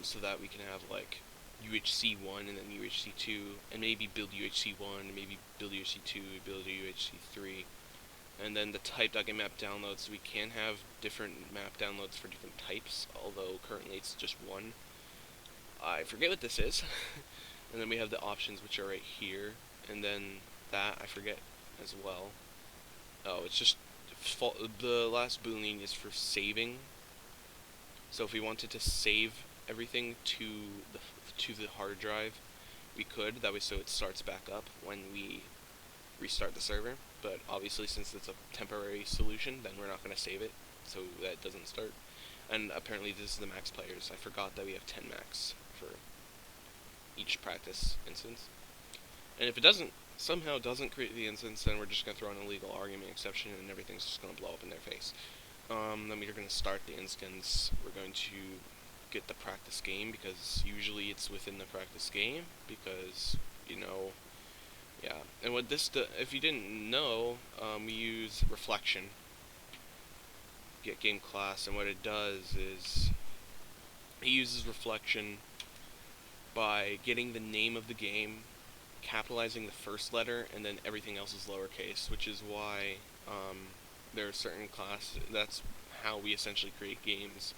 so that we can have like UHC1 and then UHC2, and maybe build UHC1, and maybe build UHC2, build UHC3, and then the type.getMap downloads. We can have different map downloads for different types, although currently it's just one. I forget what this is. And then we have the options, which are right here, and then that I forget as well. Oh, it's just the last boolean is for saving. So if we wanted to save everything to the hard drive, we could. That way, so it starts back up when we restart the server. But obviously, since it's a temporary solution, then we're not going to save it, so that doesn't start. And apparently, this is the max players. I forgot that we have 10 max for each practice instance. And if it somehow doesn't create the instance, then we're just going to throw an illegal argument exception, and everything's just going to blow up in their face. Then we're going to start the instance. We're going to get the practice game, because usually it's within the practice game, because, you know, yeah. And what this if you didn't know, we use reflection, get game class, and what it does is it uses reflection by getting the name of the game, capitalizing the first letter, and then everything else is lowercase, which is why there are certain classes. That's how we essentially create games.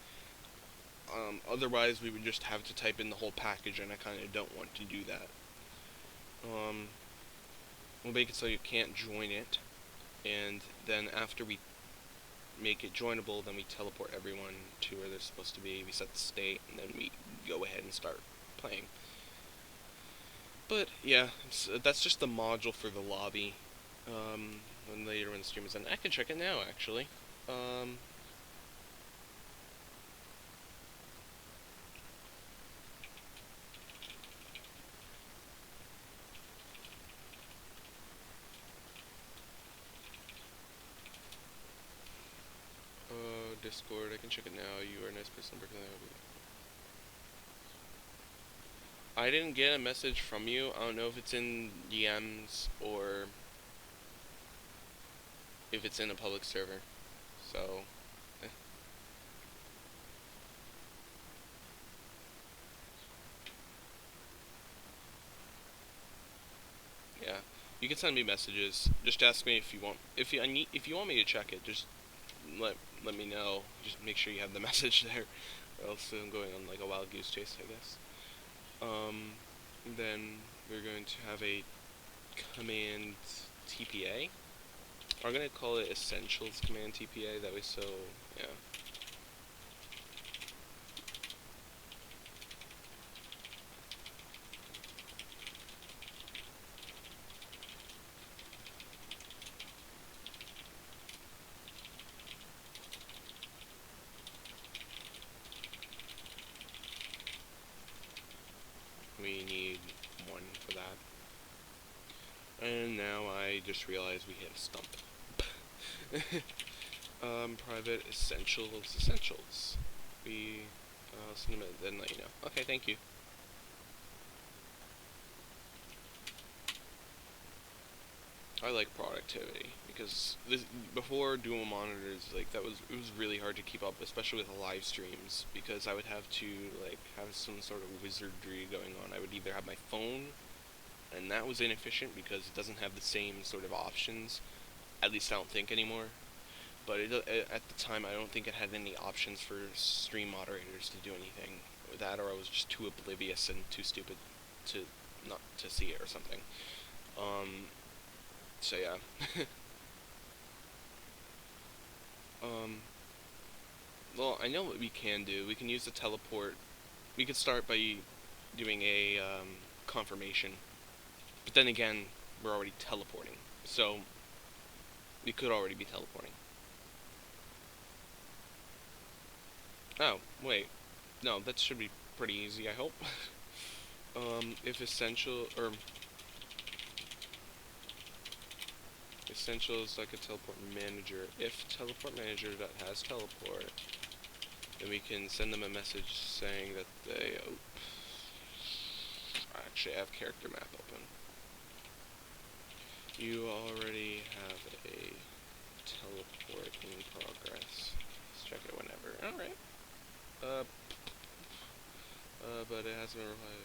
Otherwise, we would just have to type in the whole package, and I kind of don't want to do that. We'll make it so you can't join it, and then after we make it joinable, then we teleport everyone to where they're supposed to be. We set the state, and then we go ahead and start playing. But yeah, that's just the module for the lobby. When later when the stream is done, I can check it now actually. Discord, I can check it now. You are a nice person. I didn't get a message from you. I don't know if it's in DMs or if it's in a public server. So, yeah, you can send me messages. Just ask me if you want. If you want me to check it, just let me know. Just make sure you have the message there, or else I'm going on like a wild goose chase, I guess. Then we're going to have a command TPA. I'm going to call it essentials command TPA, that way, so, yeah. we need one for that. And now I just realized we hit a stump. Private essentials. We, send them, then let you know. Okay, thank you. I like productivity because before dual monitors, like it was really hard to keep up, especially with live streams, because I would have to like have some sort of wizardry going on. I would either have my phone, and that was inefficient because it doesn't have the same sort of options. At least I don't think anymore. But at the time, I don't think it had any options for stream moderators to do anything with that, or I was just too oblivious and too stupid to not to see it or something. So yeah. Well, I know what we can do. We can use the teleport. We could start by doing a confirmation. But then again, we're already teleporting. So, we could already be teleporting. Oh, wait. No, that should be pretty easy, I hope. If essentials like a teleport manager. If teleport manager that has teleport, then we can send them a message saying that they... Oh, actually, I have character map open. You already have a teleport in progress. Let's check it whenever. Alright. But it hasn't replied.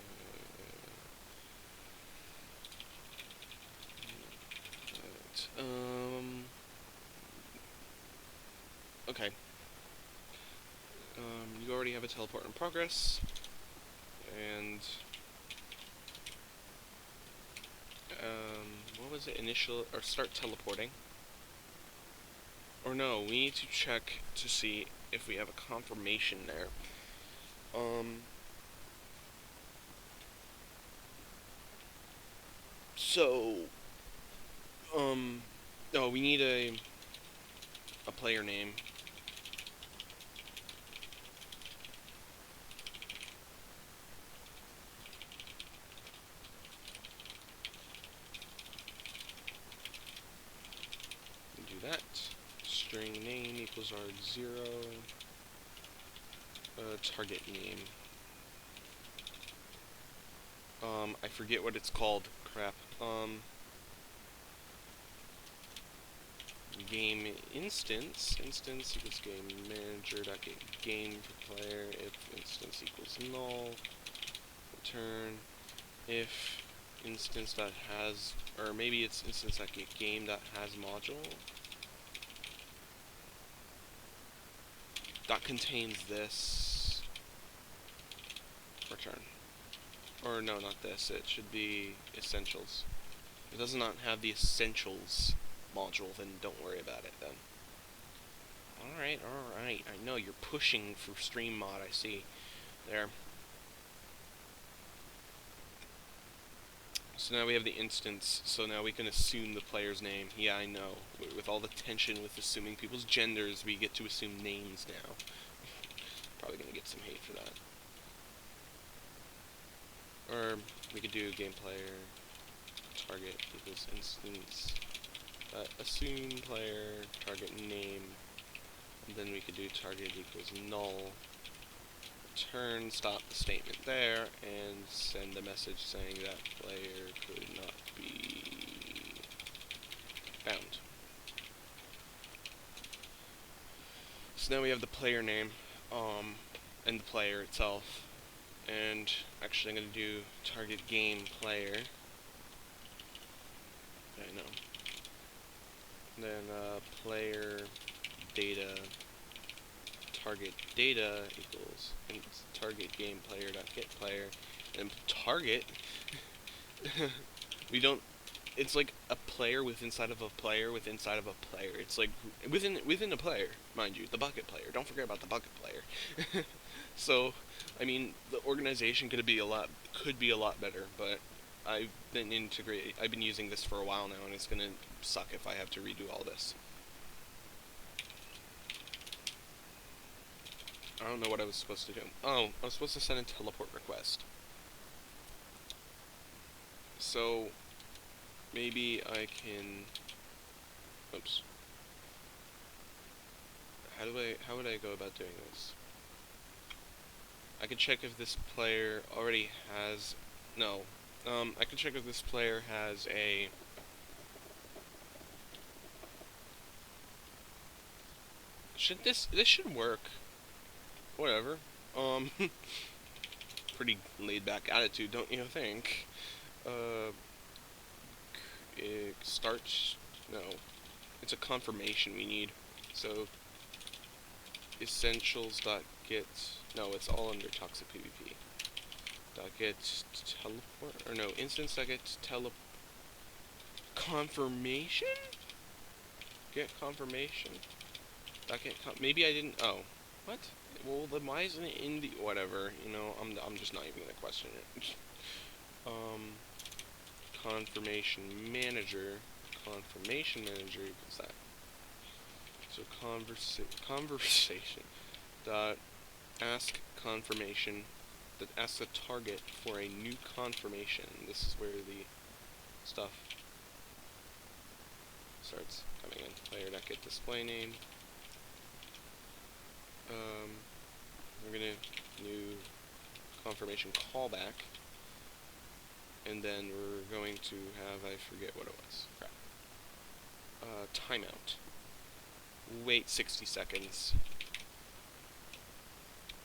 Okay. You already have a teleport in progress, and what was it? Initial or start teleporting? Or no, we need to check to see if we have a confirmation there. Oh, we need a player name. Do that. String name equals arg0. Target name. I forget what it's called. Crap. Game instance equals game manager dot get game for player. If instance equals null, return. If instance dot has, or maybe it's instance dot get game dot has module that contains this, return. Or no, not this. It should be essentials. It does not have the essentials module, then don't worry about it then. Alright. I know you're pushing for stream mod, I see. There. So now we have the instance, so now we can assume the player's name. Yeah, I know. With all the tension with assuming people's genders, we get to assume names now. Probably gonna get some hate for that. Or we could do game player target equals instance assume player target name, and then we could do target equals null, return, stop the statement there, and send a message saying that player could not be found. So now we have the player name and the player itself. And actually, I'm going to do target game player. I know. Then player data target data equals target game player dot get player, and target. We don't. It's like a player with inside of a player with inside of a player. It's like within a player, mind you, the bucket player. Don't forget about the bucket player. So, I mean, the organization could be a lot better, but I've been using this for a while now, and it's gonna suck if I have to redo all this. I don't know what I was supposed to do. Oh, I was supposed to send a teleport request. So maybe I can. Oops. How would I go about doing this? I can check if this player already has. No. I can check if this player has a. This should work. Whatever. Um. Pretty laid back attitude, don't you think? Start. No. It's a confirmation we need. So. Essentials.get. No, it's all under ToxicPVP. Get teleport. Or no, instance.get tele. Confirmation? Get confirmation? Maybe I didn't. Oh. What? Well, then why isn't it in the. Whatever. You know, I'm just not even gonna question it. Confirmation manager. Confirmation manager equals that. So conversation dot ask confirmation that asks a target for a new confirmation. This is where the stuff starts coming in. Player.get display name. We're gonna new confirmation callback, and then we're going to have, I forget what it was. Crap. Timeout. Wait 60 seconds.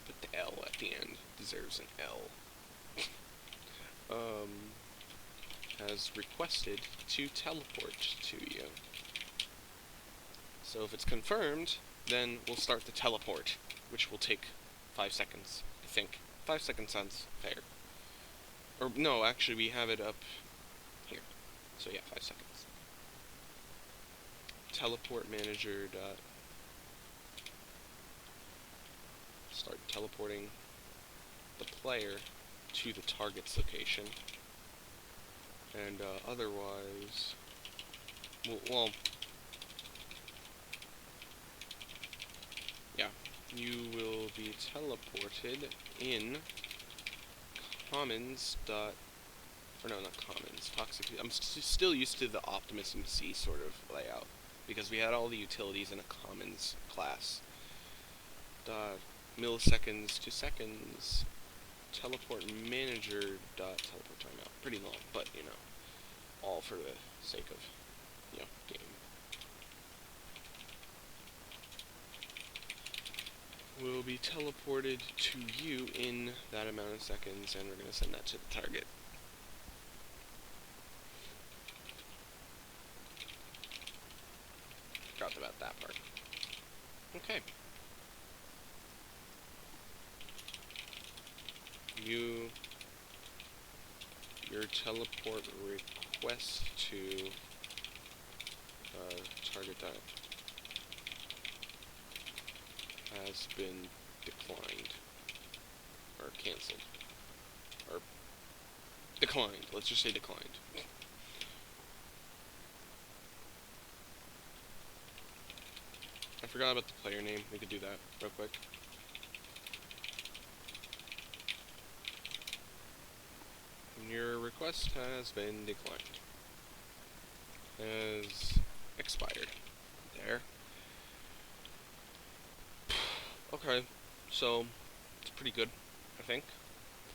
Put the L at the end. Deserves an L. Has requested to teleport to you. So if it's confirmed, then we'll start the teleport, which will take 5 seconds, I think. 5 seconds sounds fair. Or, no, actually we have it up here. So yeah, 5 seconds. Teleport manager dot start teleporting the player to the target's location. And otherwise, well, yeah, you will be teleported in commons dot, or no, not commons, toxic. I'm still used to the Optimus MC sort of layout because we had all the utilities in a commons class. Dot milliseconds to seconds. Teleport manager dot teleport timeout. Pretty long, but you know, all for the sake of, you know, game. Will be teleported to you in that amount of seconds, and we're gonna send that to the target. Forgot about that part. Okay. Your teleport request to target dot has been declined or cancelled or declined. Let's just say declined. I forgot about the player name. We could do that real quick. Your request has been declined. Has expired. There. Okay, so it's pretty good, I think.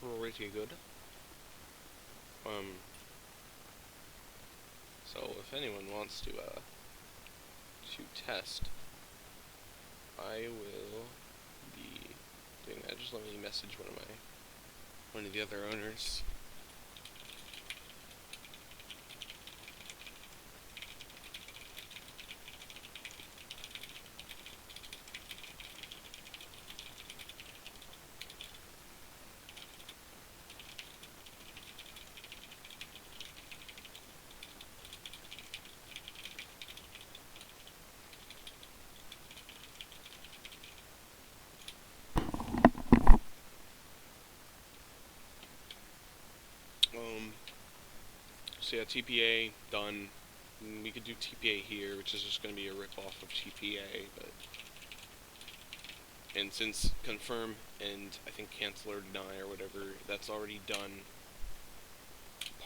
Pretty good. So if anyone wants to test, I will be doing that. Just let me message one of the other owners. So yeah, TPA done. We could do TPA here, which is just going to be a rip-off of TPA, but... And since confirm and I think cancel or deny or whatever, that's already done.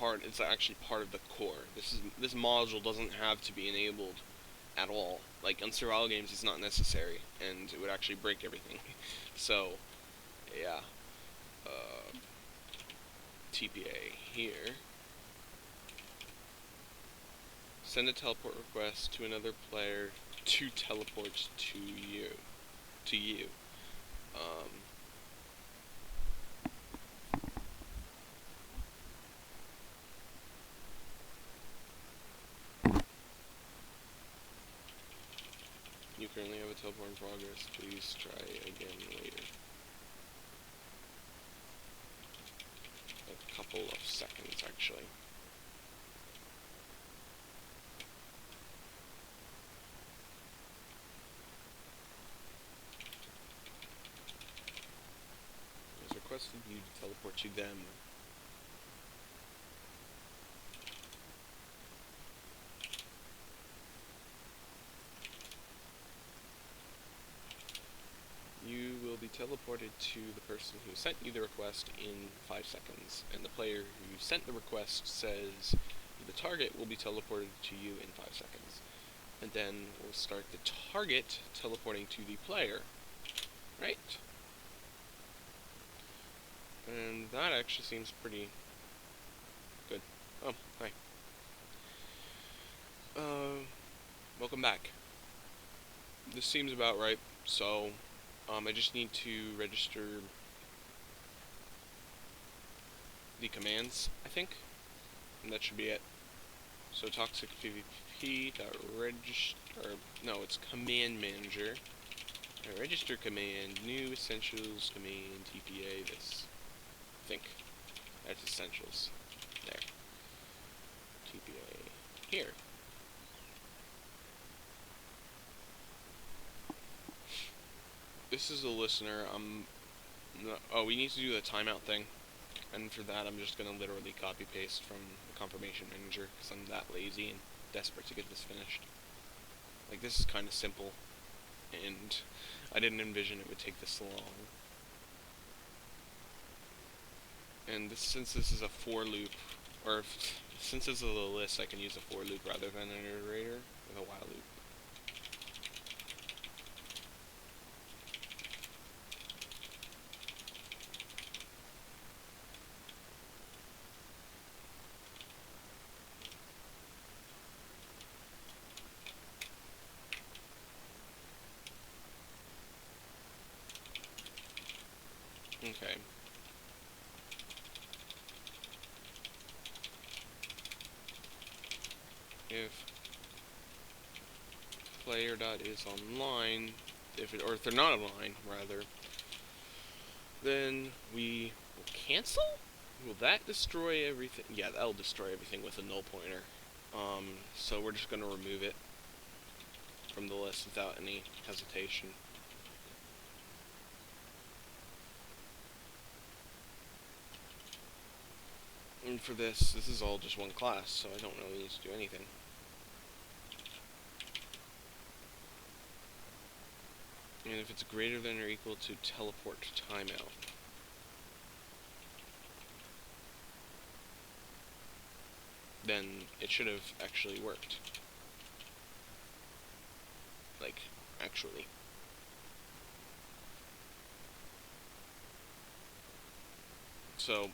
It's actually part of the core. This module doesn't have to be enabled at all. Like on survival games, it's not necessary, and it would actually break everything. So, yeah. TPA here. Send a teleport request to another player to teleport to you. You currently have a teleport in progress. Please try again later. A couple of seconds, actually. It was requested you to teleport to them. You will be teleported to the person who sent you the request in 5 seconds, and the player who sent the request says the target will be teleported to you in 5 seconds. And then we'll start the target teleporting to the player. Right? And that actually seems pretty good. Oh, hi. Welcome back. This seems about right, so I just need to register the commands, I think, and that should be it. So ToxicPVP.register, no, it's command manager. Register command, new essentials command, TPA this. I think that's essentials. There. TPA here. This is a listener. Oh, we need to do the timeout thing. And for that, I'm just going to literally copy-paste from the confirmation manager, because I'm that lazy and desperate to get this finished. Like, this is kind of simple, and I didn't envision it would take this long. And since this is a for loop, or since this is a list, I can use a for loop rather than an iterator with a while loop. Okay. If player.is online, or if they're not online, rather, then we will cancel? Will that destroy everything? Yeah, that'll destroy everything with a null pointer. So we're just gonna remove it from the list without any hesitation. And for this is all just one class, so I don't really need to do anything. And if it's greater than or equal to teleport timeout. Then it should have actually worked. Like, actually. So,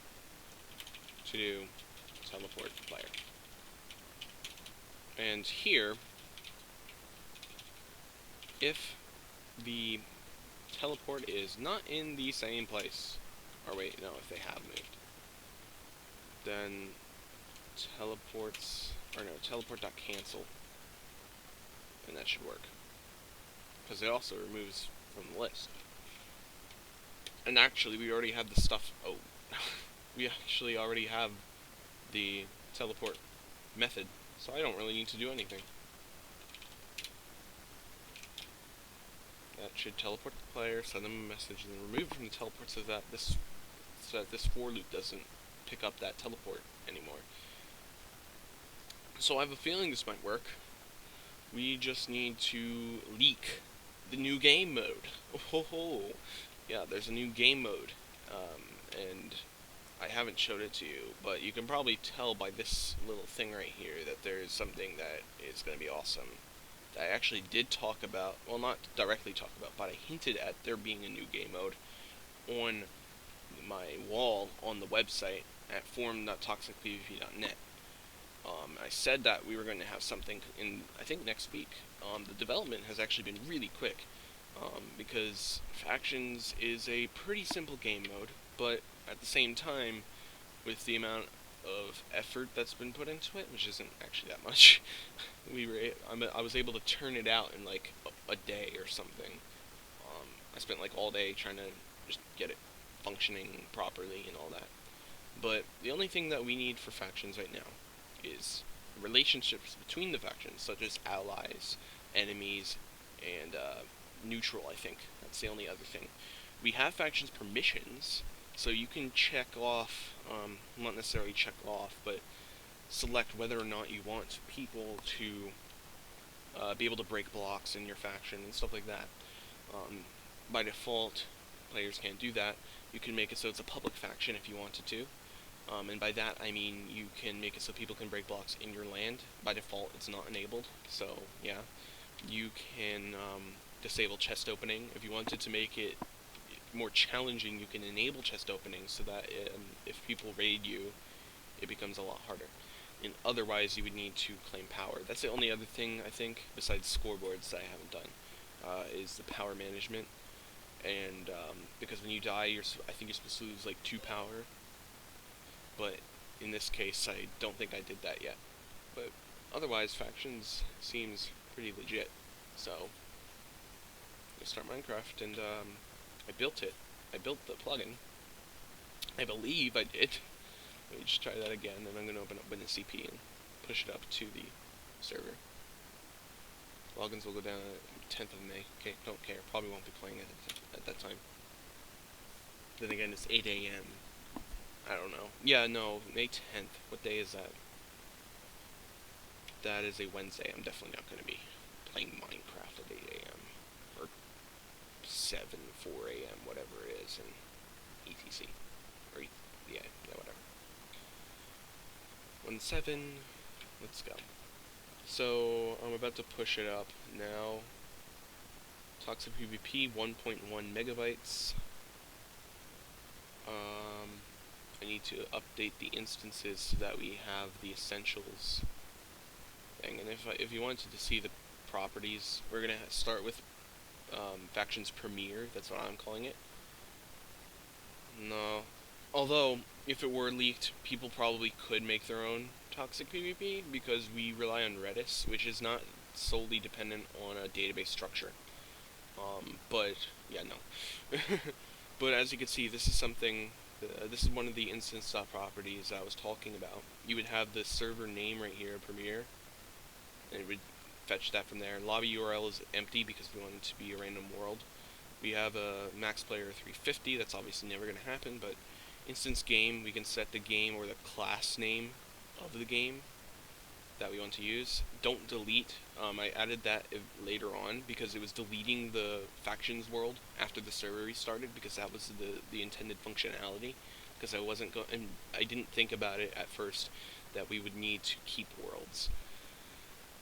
to do teleport player. And here, if the teleport is not in the same place, or wait, no, if they have moved, then teleport.cancel, and that should work. Because it also removes from the list. And actually, we already have the stuff, we actually already have the teleport method, so I don't really need to do anything. That should teleport the player, send them a message, and then remove it from the teleport so that this for loop doesn't pick up that teleport anymore. So I have a feeling this might work. We just need to leak the new game mode. Oh, yeah, there's a new game mode, and I haven't showed it to you, but you can probably tell by this little thing right here that there is something that is going to be awesome. I actually did talk about, well, not directly talk about, but I hinted at there being a new game mode on my wall on the website at forum.toxicpvp.net. I said that we were going to have something in, I think, next week. The development has actually been really quick, because Factions is a pretty simple game mode, but at the same time, with the amount of effort that's been put into it, which isn't actually that much, I was able to turn it out in like a day or something. I spent like all day trying to just get it functioning properly and all that. But the only thing that we need for Factions right now is relationships between the factions, such as allies, enemies, and neutral, I think. That's the only other thing. We have Factions permissions, so you can check off, not necessarily check off, but select whether or not you want people to be able to break blocks in your faction and stuff like that. By default, players can't do that. You can make it so it's a public faction if you wanted to. And by that I mean you can make it so people can break blocks in your land. By default it's not enabled, so yeah. You can disable chest opening. If you wanted to make it more challenging, you can enable chest opening so that if people raid you, it becomes a lot harder. And otherwise you would need to claim power. That's the only other thing, I think, besides scoreboards that I haven't done, is the power management. And because when you die, I think you're supposed to lose like 2 power. But in this case, I don't think I did that yet. But otherwise, Factions seems pretty legit. So, I'm gonna start Minecraft, and I built it. I built the plugin. I believe I did. Let me just try that again, and I'm gonna open up WinCP and push it up to the server. Logins will go down at 10th of May. Okay, don't care. Probably won't be playing it at that time. Then again, it's 8 a.m. I don't know. Yeah, no, May 10th. What day is that? That is a Wednesday. I'm definitely not going to be playing Minecraft at 8 a.m. Or 7, 4 a.m., whatever it is, and etc. Or, yeah, whatever. 1-7. Let's go. So, I'm about to push it up now. ToxicPVP 1.1 megabytes. I need to update the instances so that we have the essentials thing. And if you wanted to see the properties, we're gonna start with Factions Premiere. That's what I'm calling it. No, although if it were leaked, people probably could make their own ToxicPVP because we rely on Redis, which is not solely dependent on a database structure. But yeah, no. But as you can see, this is something. This is one of the instance properties I was talking about. You would have the server name right here, Premiere, and it would fetch that from there. Lobby URL is empty because we want it to be a random world. We have a max player 350. That's obviously never going to happen, but instance game, we can set the game or the class name of the game that we want to use. Don't delete. I added that later on because it was deleting the factions world after the server restarted because that was the intended functionality. Because I didn't think about it at first that we would need to keep worlds.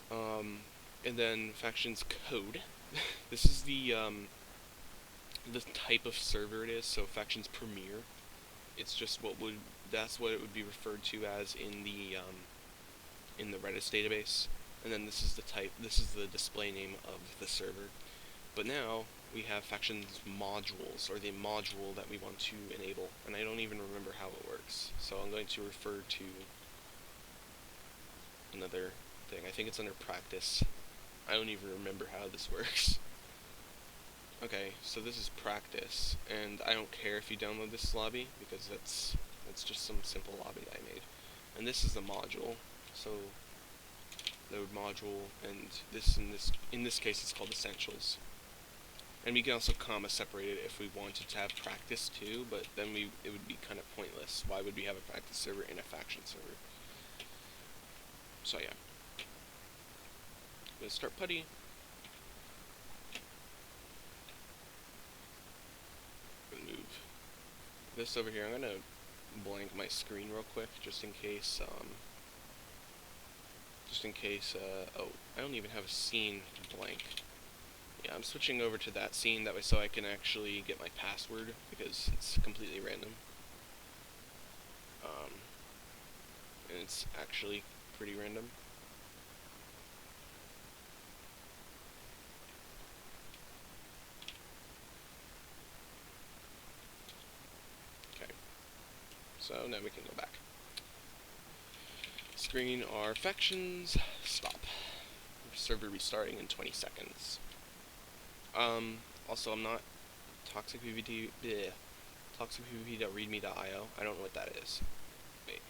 And then factions code. This is the type of server it is. So Factions Premiere. It's just that's what it would be referred to as in the Redis database, and then this is the display name of the server. But now we have Factions modules, or the module that we want to enable, and I don't even remember how it works, so I'm going to refer to another thing. I think it's under practice. I don't even remember how this works. Okay, so this is practice, and I don't care if you download this lobby, because that's just some simple lobby that I made. And this is the module. So load module, and in this case it's called essentials. And we can also comma separate it if we wanted to have practice too, but then it would be kind of pointless. Why would we have a practice server in a faction server? So yeah. I'm gonna start putty. I'm gonna move this over here. I'm gonna blank my screen real quick, just in case, oh, I don't even have a scene blank. Yeah, I'm switching over to that scene, that way so I can actually get my password, because it's completely random. And it's actually pretty random. Okay, so now we can go back. Screen are factions, stop. Server restarting in 20 seconds. Also I'm not ToxicPVP, bleh, ToxicPVP.readme.io, I don't know what that is. Wait.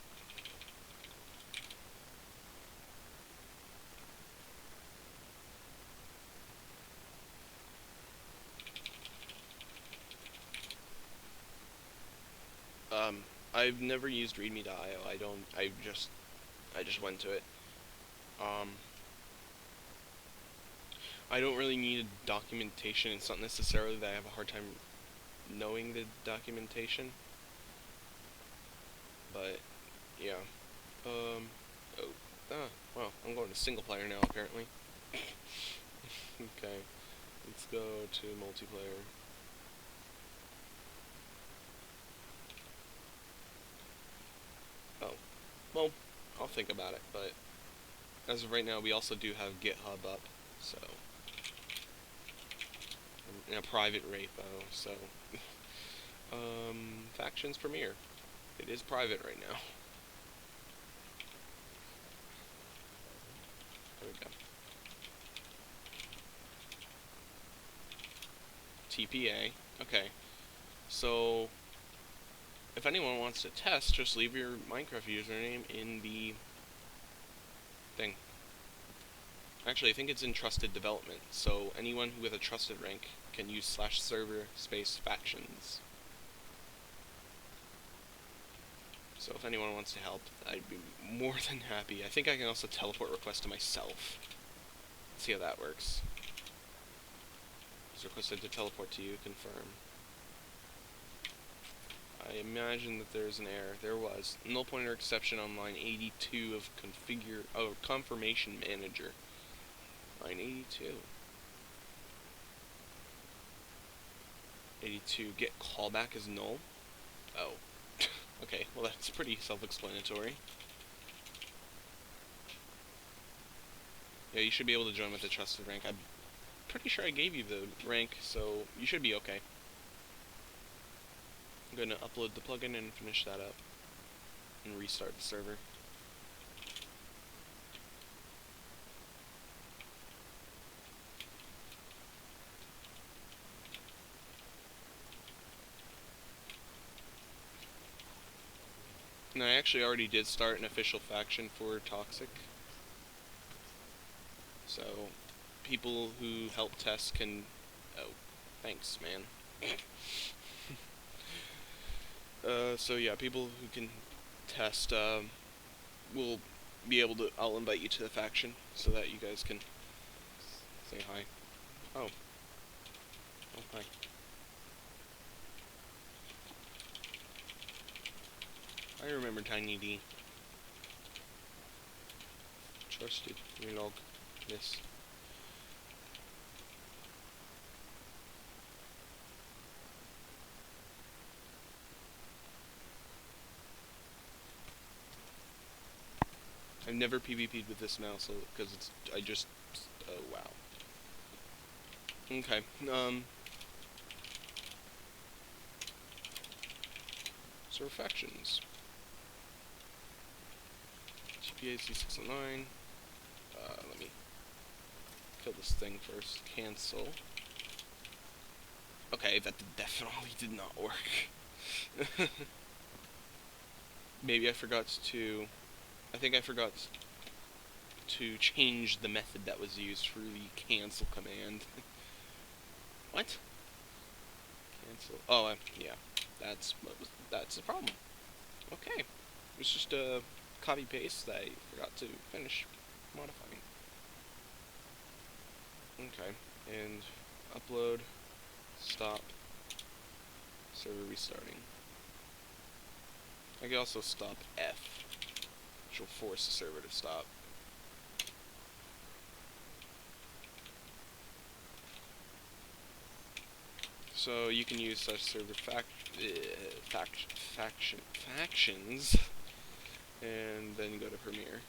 I've never used readme.io. I just went to it. I don't really need documentation. It's not necessarily that I have a hard time knowing the documentation. But, yeah. Oh. Well, I'm going to single player now, apparently. Okay. Let's go to multiplayer. Oh. Well, I'll think about it, but as of right now, we also do have GitHub up, so in a private repo, so factions premiere. It is private right now. There we go. TPA. Okay. So if anyone wants to test, just leave your Minecraft username in the thing. Actually, I think it's in trusted development, so anyone with a trusted rank can use /server space factions. So if anyone wants to help, I'd be more than happy. I think I can also teleport request to myself. Let's see how that works. It's requested to teleport to you, confirm. I imagine that there's an error. There was. Null pointer exception on line 82 of confirmation manager. Line 82. 82, get callback as null? Oh. Okay, well that's pretty self-explanatory. Yeah, you should be able to join with the trusted rank. I'm pretty sure I gave you the rank, so you should be okay. I'm going to upload the plugin and finish that up. And restart the server. And I actually already did start an official faction for Toxic. So, people who help test can... Oh, thanks, man. So yeah, people who can test, will be able to... I'll invite you to the faction, so that you guys can say hi. Oh. Oh, hi. I remember Tiny D. Trusted relog. Yes. I've never PvP'd with this mouse, because it's... Oh, wow. Okay, so factions. GPA C609. Let me kill this thing first. Cancel. Okay, that definitely did not work. Maybe I forgot to... I think I forgot to change the method that was used for the cancel command. What? Cancel. Oh, yeah. That's the problem. Okay. It was just a copy paste that I forgot to finish modifying. Okay. And upload. Stop. Server restarting. I can also stop F, which will force the server to stop. So you can use such server factions, and then go to Premiere.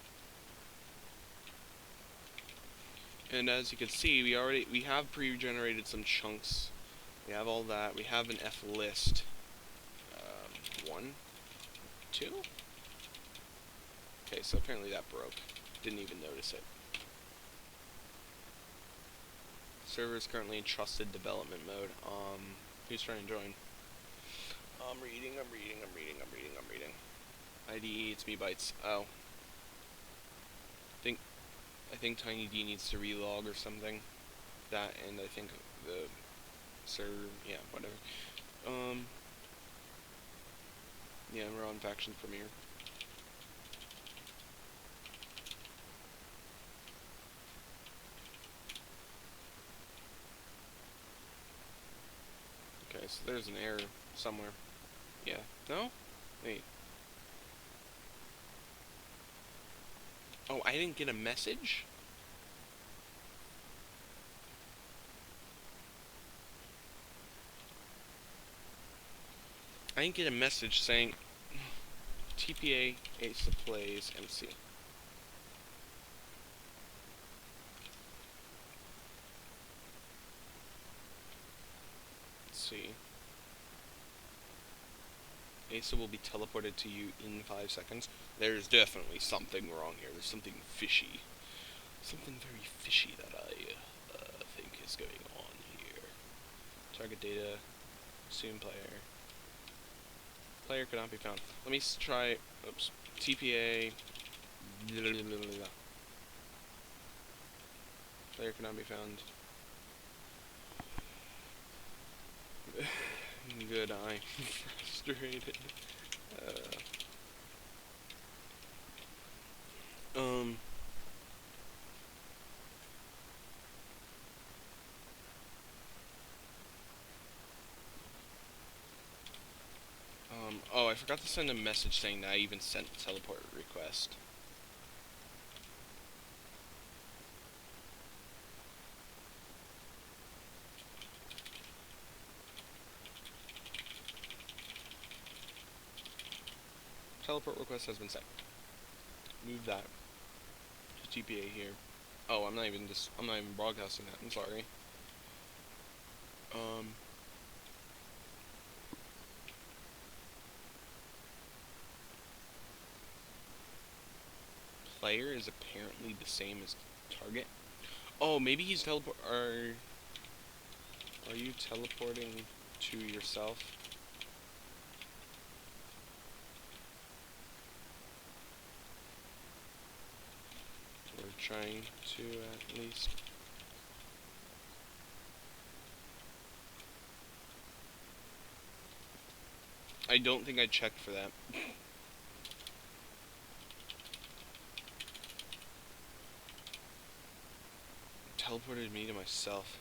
And as you can see, we have pre-generated some chunks. We have all that. We have an F list. 1, 2. Okay, so apparently that broke. Didn't even notice it. Server is currently in trusted development mode. Who's trying to join? I'm reading. IDE, it's me bytes. Oh. I think Tiny D needs to relog or something. That, and I think the server, yeah, whatever. Yeah, we're on Faction Premiere. Okay, so there's an error somewhere. Yeah. No? Wait. Oh, I didn't get a message? I didn't get a message saying TPA Ace of Plays MC. Let's see. Asa will be teleported to you in 5 seconds. There's definitely something wrong here. There's something fishy. Something very fishy that I think is going on here. Target data. Assume player. Player cannot be found. Let me try. Oops. TPA. Player cannot be found. Good, I'm frustrated. Oh, I forgot to send a message saying that I even sent the teleport request. Teleport request has been sent. Move that to TPA here. Oh, I'm not even broadcasting that. I'm sorry. Player is apparently the same as target. Oh, maybe he's teleport. Are you teleporting to yourself? We're trying to at least. I don't think I checked for that. Teleported me to myself.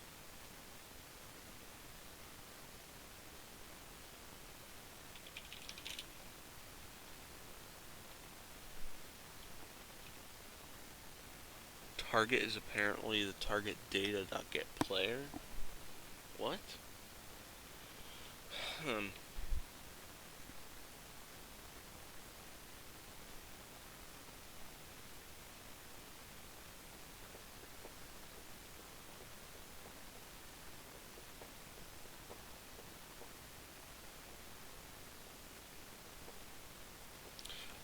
Target is apparently the target data.getPlayer. What?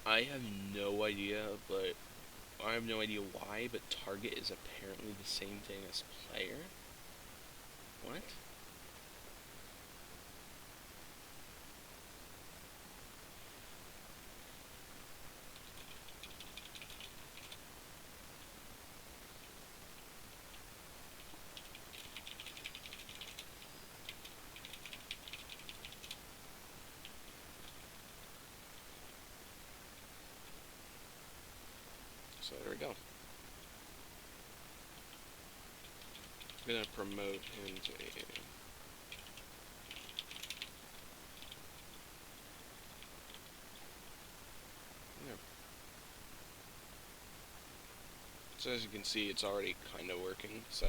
I have no idea, but I have no idea why, but target is apparently the same thing as player. What? So there we go. I'm gonna promote him to a. So as you can see, it's already kind of working, so.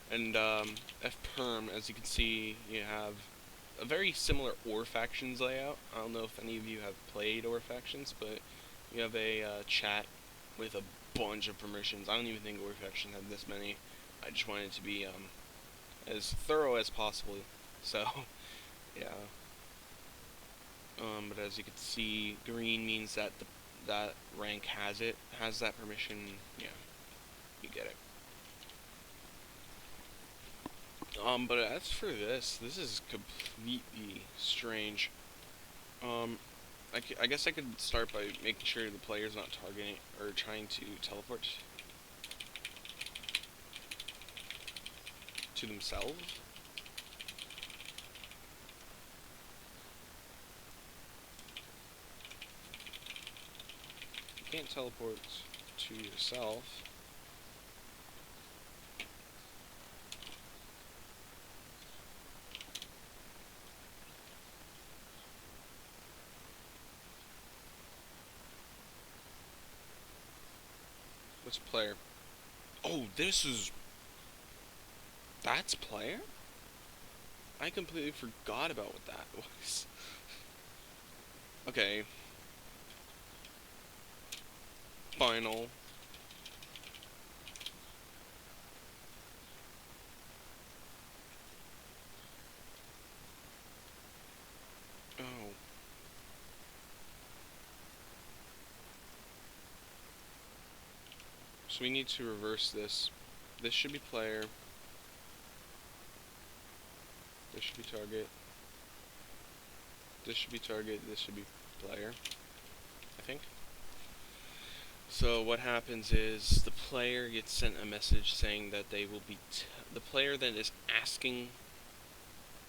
And FPerm, as you can see, you have a very similar Ore Factions layout. I don't know if any of you have played Ore Factions, but you have a chat with a bunch of permissions. I don't even think Ore Faction had this many. I just wanted it to be as thorough as possible, so yeah. But as you can see, green means that that rank has that permission. Yeah, you get it. But as for this is completely strange. I guess I could start by making sure the player's not targeting or trying to teleport to themselves. You can't teleport to yourself. What's player? Oh, that's player? I completely forgot about what that was. Okay. Final. Oh. So we need to reverse this. This should be player. This should be target. This should be target. This should be player, I think. So what happens is the player gets sent a message saying that they will be the player then is asking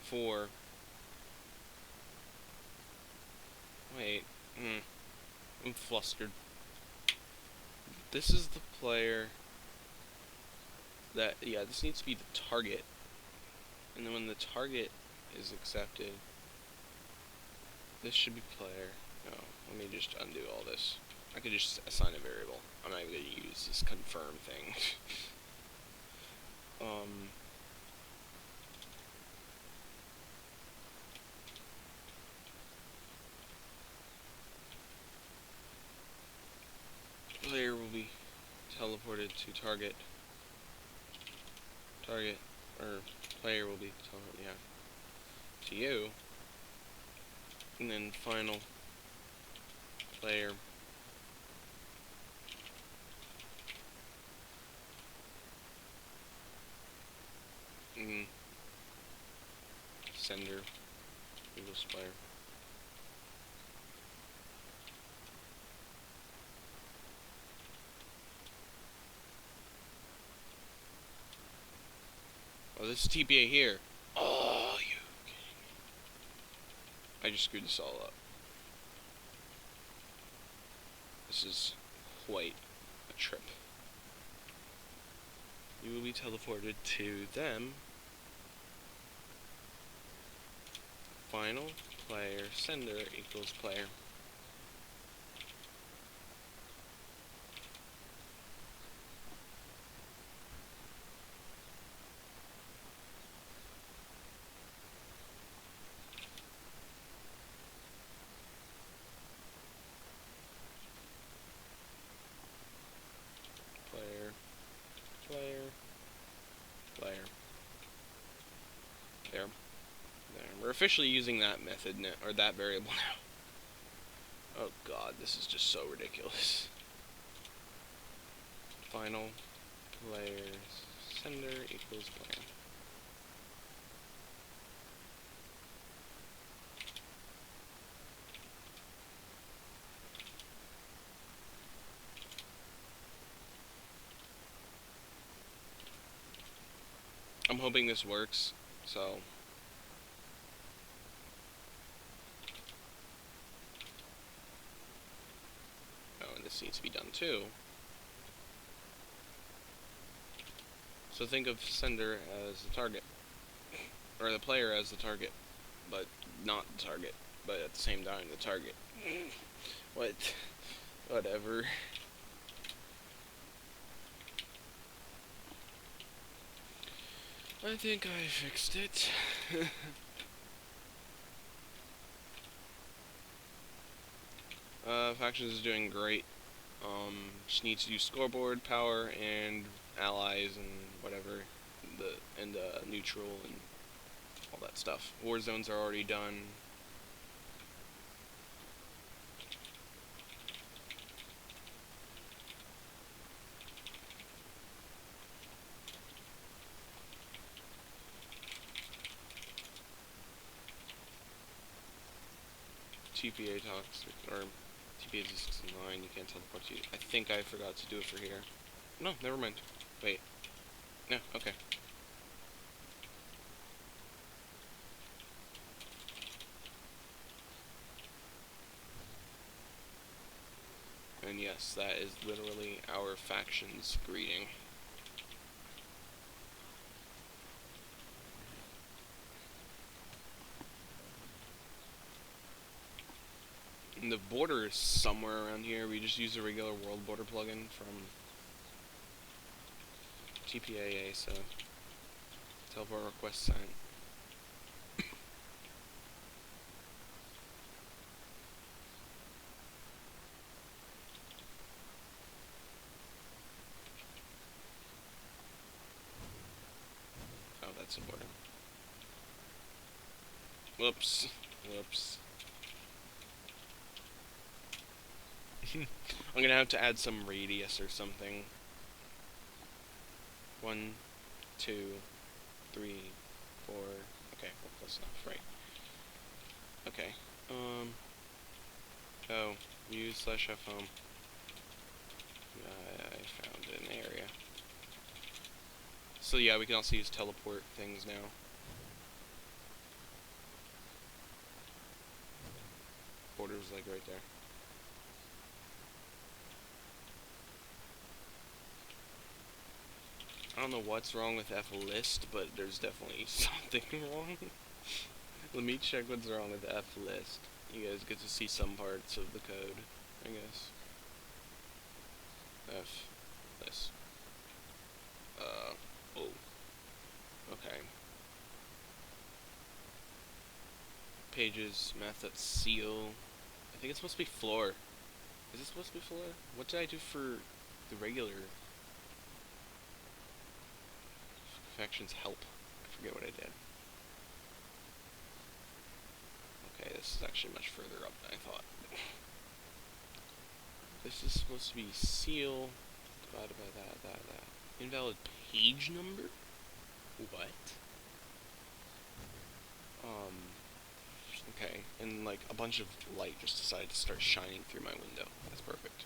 for I'm flustered. This is the player that this needs to be the target. And then when the target is accepted, this should be player. No, let me just undo all this. I could just assign a variable. I'm not even going to use this confirm thing. Player will be teleported to target. Or player will be teleported, to you. And then final player. Sender equals player. Oh, this is TPA here. Oh, you kidding me? I just screwed this all up. This is quite a trip. You will be teleported to them. Final player sender equals player. Player. There. We're officially using that method now, or that variable now. Oh god, this is just so ridiculous. Final player sender equals player. I'm hoping this works, so. Oh, and this needs to be done too. So think of sender as the target, or the player as the target, but not the target, but at the same time the target. What? Whatever. I think I fixed it. Factions is doing great. Just need to do scoreboard, power, and allies, and whatever, and neutral, and all that stuff. War zones are already done. TPA toxic, or TPA 69, you can't teleport to you. I think I forgot to do it for here. No, never mind. Wait. No, okay. And yes, that is literally our faction's greeting. And the border is somewhere around here. We just use a regular world border plugin from TPAA, so teleport request sent. Oh, that's important. Whoops. Whoops. I'm gonna have to add some radius or something. 1, 2, 3, 4. Okay, well, close enough, right? Okay. Oh, use/f home. I found an area. So yeah, we can also use teleport things now. Border's like right there. I don't know what's wrong with flist, but there's definitely something wrong. Let me check what's wrong with flist. You guys get to see some parts of the code, I guess. Flist. Oh. Okay. Pages, method, seal. I think it's supposed to be floor. Is it supposed to be floor? What did I do for the regular factions help? I forget what I did. Okay, this is actually much further up than I thought. This is supposed to be seal divided by that. Invalid page number? What? Okay, and like a bunch of light just decided to start shining through my window. That's perfect.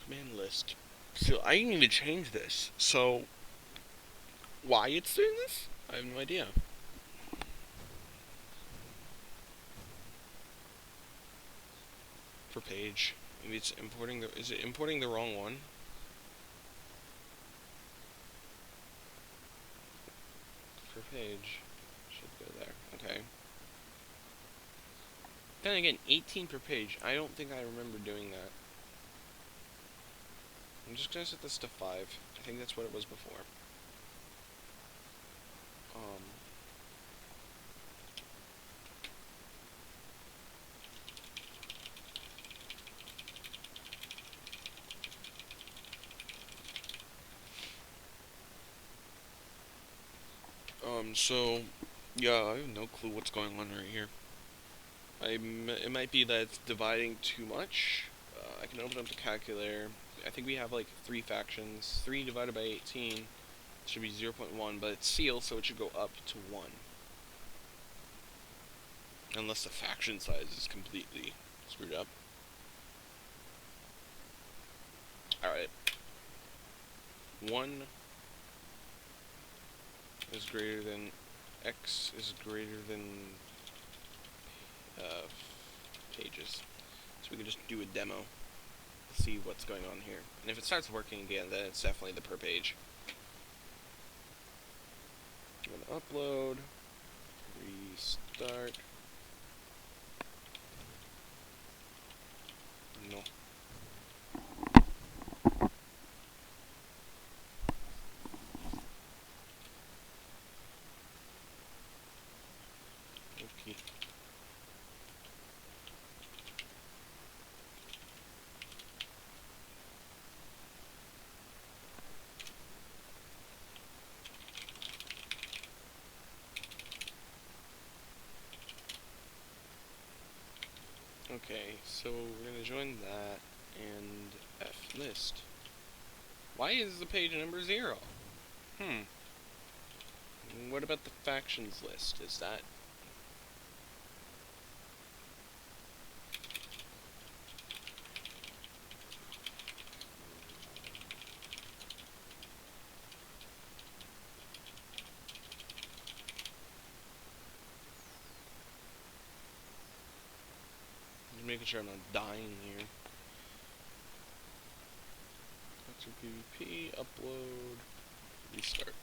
Command list. So I didn't even change this. So why it's doing this? I have no idea. Per page. Maybe it's importing the. Is it importing the wrong one? Per page. Should go there. Okay. Then again, 18 per page. I don't think I remember doing that. I'm just gonna set this to 5. I think that's what it was before. So, yeah, I have no clue what's going on right here. It might be that it's dividing too much. I can open up the calculator. I think we have like 3 factions. 3 divided by 18 should be 0.1, but it's sealed, so it should go up to 1. Unless the faction size is completely screwed up. Alright. 1 is greater than X is greater than pages. So we can just do a demo to see what's going on here. And if it starts working again, then it's definitely the per page. I'm gonna upload, restart. No. key. Okay, so we're gonna join that and F list. Why is the page number 0? What about the factions list? Is that... Just making sure I'm not dying here. ToxicPVP, upload, restart.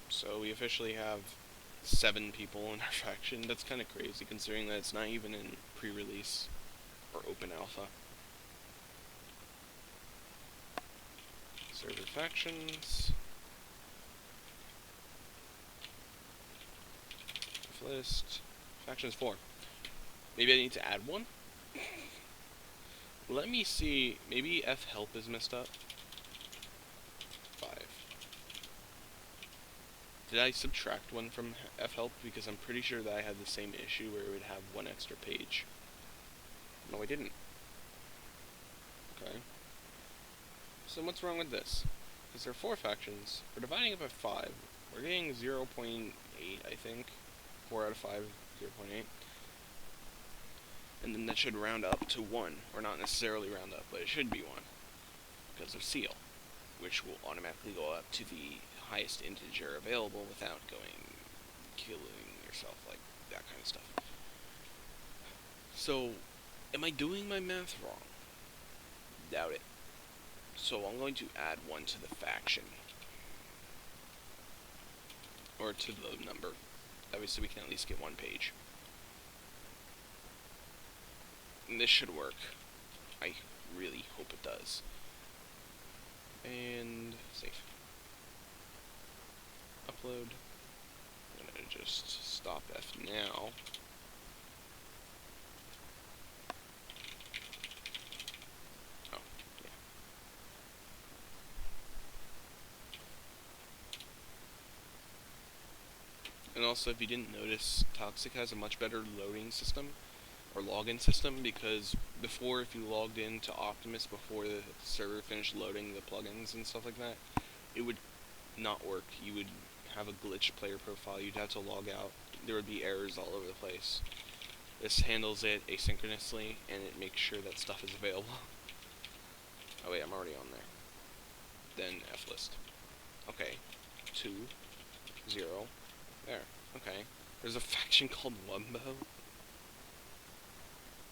So we officially have 7 people in our faction. That's kind of crazy considering that it's not even in pre-release or open alpha. Server factions. List. Factions 4. Maybe I need to add one? Let me see. Maybe F help is messed up. 5. Did I subtract one from F help? Because I'm pretty sure that I had the same issue where it would have one extra page. No, I didn't. Okay. So what's wrong with this? Because there are 4 factions. We're dividing it by 5. We're getting 0.8, I think. 4 out of 5, 0.8. And then that should round up to 1. Or not necessarily round up, but it should be 1. Because of seal. Which will automatically go up to the highest integer available without killing yourself, like that kind of stuff. So, am I doing my math wrong? Doubt it. So I'm going to add 1 to the faction. Or to the number. Obviously we can at least get 1 page. And this should work. I really hope it does. And save. Upload. I'm gonna just stop F now. Oh, yeah. And also, if you didn't notice, Toxic has a much better loading system, or login system, because before, if you logged into Optimus before the server finished loading the plugins and stuff like that, it would not work. You would have a glitched player profile, you'd have to log out, there would be errors all over the place. This handles it asynchronously, and it makes sure that stuff is available. Oh wait, I'm already on there. Then F list. Okay. 2, 0. There. Okay. There's a faction called Wumbo.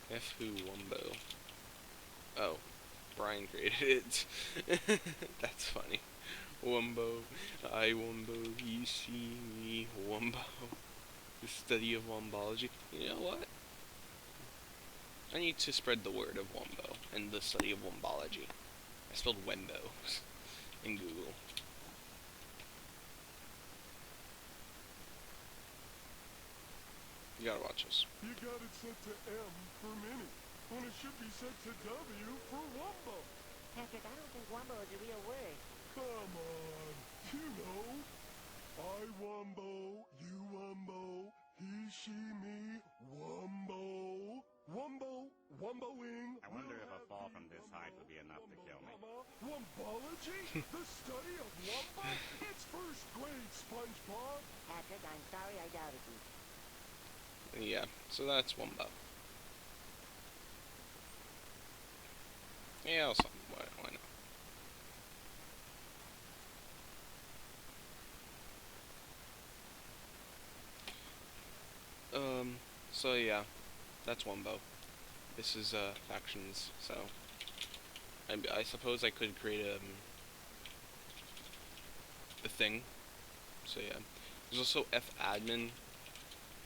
F who Wumbo. Oh. Brian created it. That's funny. Wumbo. I Wumbo. You see me. Wumbo. The study of Wombology. You know what? I need to spread the word of Wumbo and the study of Wombology. I spelled Wembo in Google. You gotta watch this. You got it set to M for mini, when it should be set to W for Wumbo. Patrick, I don't think Wumbo is a real word. Come on, you know. I Wumbo, you Wumbo, he, she, me, Wumbo. Wumbo, Wumboing. I wonder if a fall from this height would be enough to kill me. Wombology? The study of Wumbo? It's first grade, SpongeBob. Patrick, I'm sorry I doubted you. Yeah, so that's Wumbo. Yeah, also, why not? So yeah, that's Wumbo. This is, factions, so... I suppose I could create, a thing. So yeah. There's also fadmin,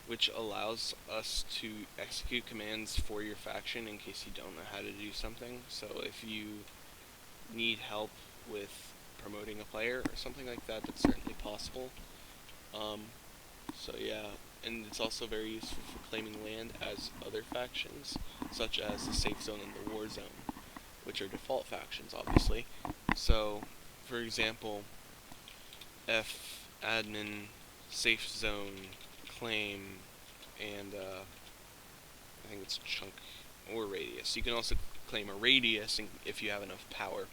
which allows us to execute commands for your faction in case you don't know how to do something. So if you need help with promoting a player or something like that, that's certainly possible. So yeah, and it's also very useful for claiming land as other factions, such as the safe zone and the war zone, which are default factions, obviously. So, for example, fadmin, safe zone, claim, and I think it's chunk or radius. You can also claim a radius if you have enough power,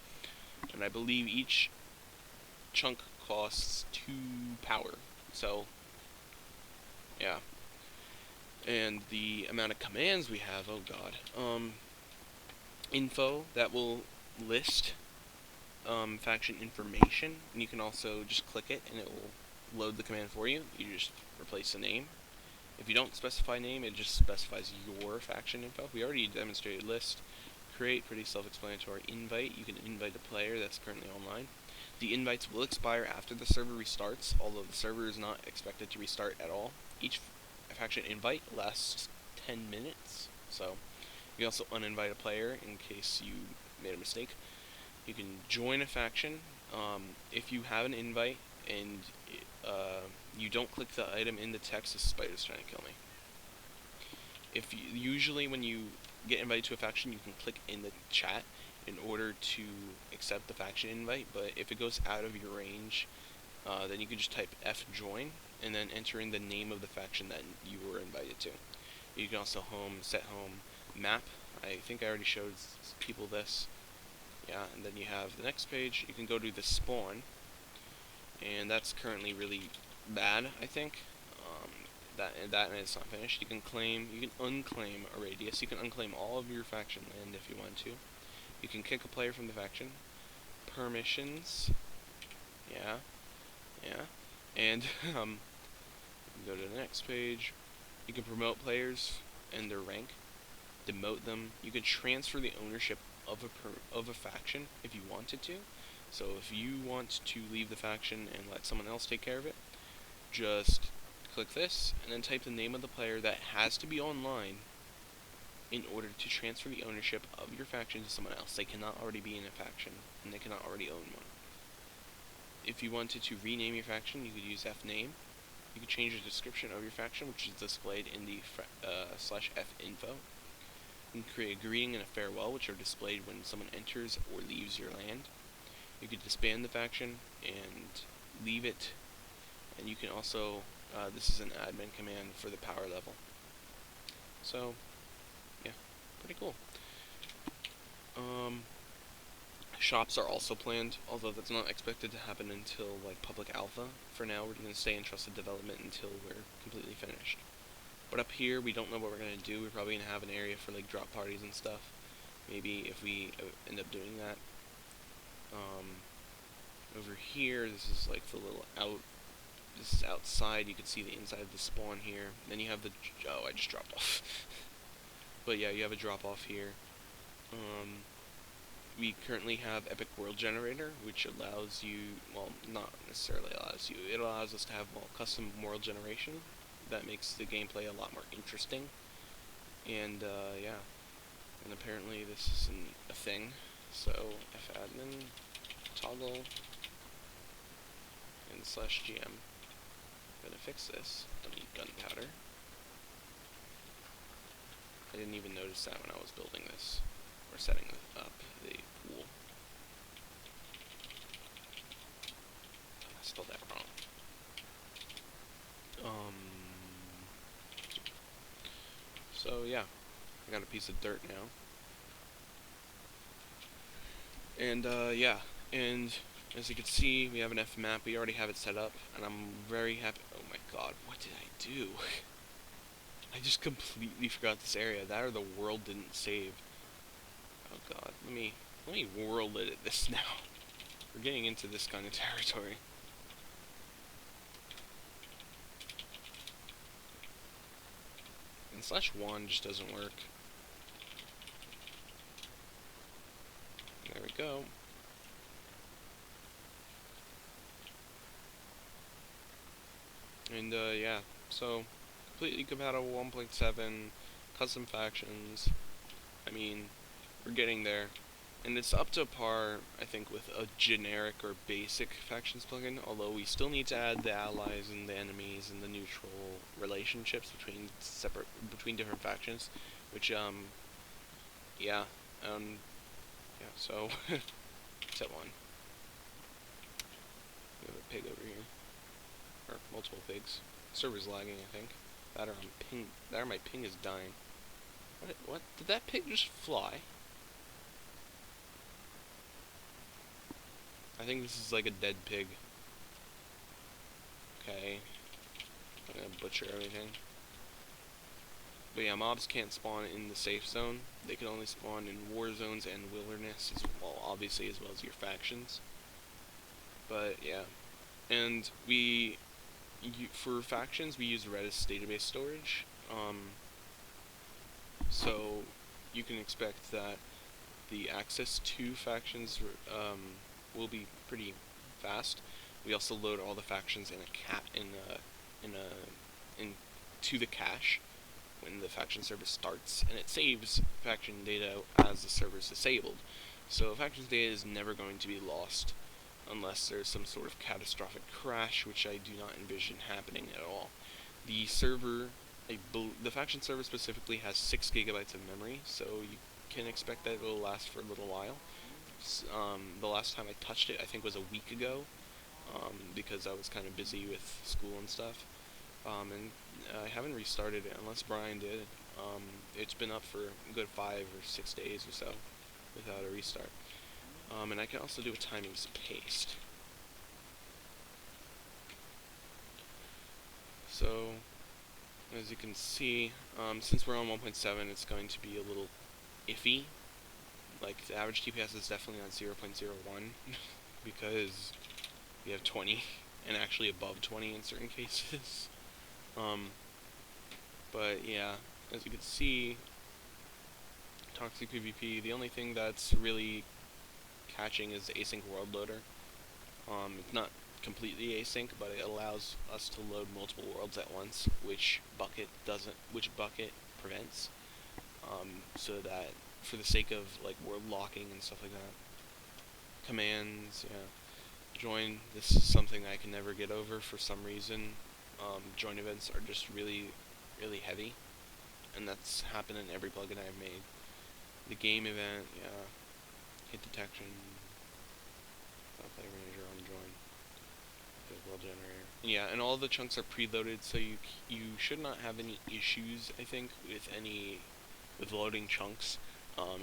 and I believe each chunk costs 2 power. So, yeah. And the amount of commands we have, oh god. Info that will list faction information, and you can also just click it and it will load the command for you. You just replace the name. If you don't specify name, it just specifies your faction info. We already demonstrated list. Create, pretty self-explanatory. Invite, you can invite a player that's currently online. The invites will expire after the server restarts, although the server is not expected to restart at all. Each faction invite lasts 10 minutes, so you can also uninvite a player in case you made a mistake. You can join a faction. If you have an invite and you don't click the item in the text, this spider's trying to kill me. Usually when you get invited to a faction, you can click in the chat in order to accept the faction invite, but if it goes out of your range, then you can just type fjoin and then enter in the name of the faction that you were invited to. You can also set home map. I think I already showed people this. Yeah, and then you have the next page. You can go to the spawn, and that's currently really bad, I think. That is not finished. You can unclaim a radius. You can unclaim all of your faction land if you want to. You can kick a player from the faction. Permissions. Yeah. And go to the next page. You can promote players and their rank. Demote them. You can transfer the ownership of a faction if you wanted to. So if you want to leave the faction and let someone else take care of it, just click this and then type the name of the player that has to be online in order to transfer the ownership of your faction to someone else. They cannot already be in a faction, and they cannot already own one. If you wanted to rename your faction, you could use fname. You could change the description of your faction, which is displayed in the /finfo. You can create a greeting and a farewell, which are displayed when someone enters or leaves your land. You could disband the faction and leave it, and you can also, this is an admin command for the power level. So, yeah, pretty cool. Shops are also planned, although that's not expected to happen until like public alpha. For now, we're going to stay in trusted development until we're completely finished. But up here, we don't know what we're going to do. We're probably going to have an area for like drop parties and stuff. Maybe if we end up doing that. Over here, this is like the little this is outside. You can see the inside of the spawn here. Then you have the, oh, I just dropped off. But yeah, you have a drop off here. We currently have Epic World Generator, which allows you, well, not necessarily allows you, it allows us to have custom world generation. That makes the gameplay a lot more interesting. And yeah, and apparently this is a thing. So fadmin toggle and /gm. I'm gonna fix this. Don't need gunpowder. I didn't even notice that when I was building this or setting up the pool. I spelled that wrong. So yeah, I got a piece of dirt now. And yeah, and as you can see, we have an F map. We already have it set up, and I'm very happy. Oh my god, what did I do? I just completely forgot this area. That or the world didn't save. Oh god, let me world edit this now. We're getting into this kind of territory. And /1 just doesn't work. There we go. And yeah, so completely compatible 1.7, custom factions. I mean, we're getting there. And it's up to par, I think, with a generic or basic factions plugin, although we still need to add the allies and the enemies and the neutral relationships between different factions, which yeah, yeah, so set one. We have a pig over here. Or multiple pigs. Server's lagging, I think. That or my ping is dying. What? Did that pig just fly? I think this is like a dead pig. Okay. I'm gonna butcher everything. But yeah, mobs can't spawn in the safe zone. They can only spawn in war zones and wilderness, as well, obviously, as well as your factions. But yeah. And for factions, we use Redis database storage. So you can expect that the access to factions will be pretty fast. We also load all the factions into the cache when the faction service starts, and it saves faction data as the server is disabled. So factions data is never going to be lost unless there's some sort of catastrophic crash, which I do not envision happening at all. The server, the faction server specifically, has 6 gigabytes of memory, so you can expect that it will last for a little while. The last time I touched it, I think, was a week ago, because I was kind of busy with school and stuff. And I haven't restarted it unless Brian did. It's been up for a good 5 or 6 days or so without a restart. And I can also do a timings paste. So, as you can see, since we're on 1.7, it's going to be a little iffy. Like, the average TPS is definitely on 0.01 because we have 20, and actually above 20 in certain cases. But yeah, as you can see, ToxicPVP, the only thing that's really catching is the async world loader. It's not completely async, but it allows us to load multiple worlds at once, which bucket prevents. So that, for the sake of like world locking and stuff like that, commands, yeah, join. This is something I can never get over for some reason. Join events are just really, really heavy, and that's happened in every plugin I've made. The game event, yeah, hit detection, player manager on join, world generator, yeah, and all the chunks are preloaded, so you should not have any issues, I think, with loading chunks.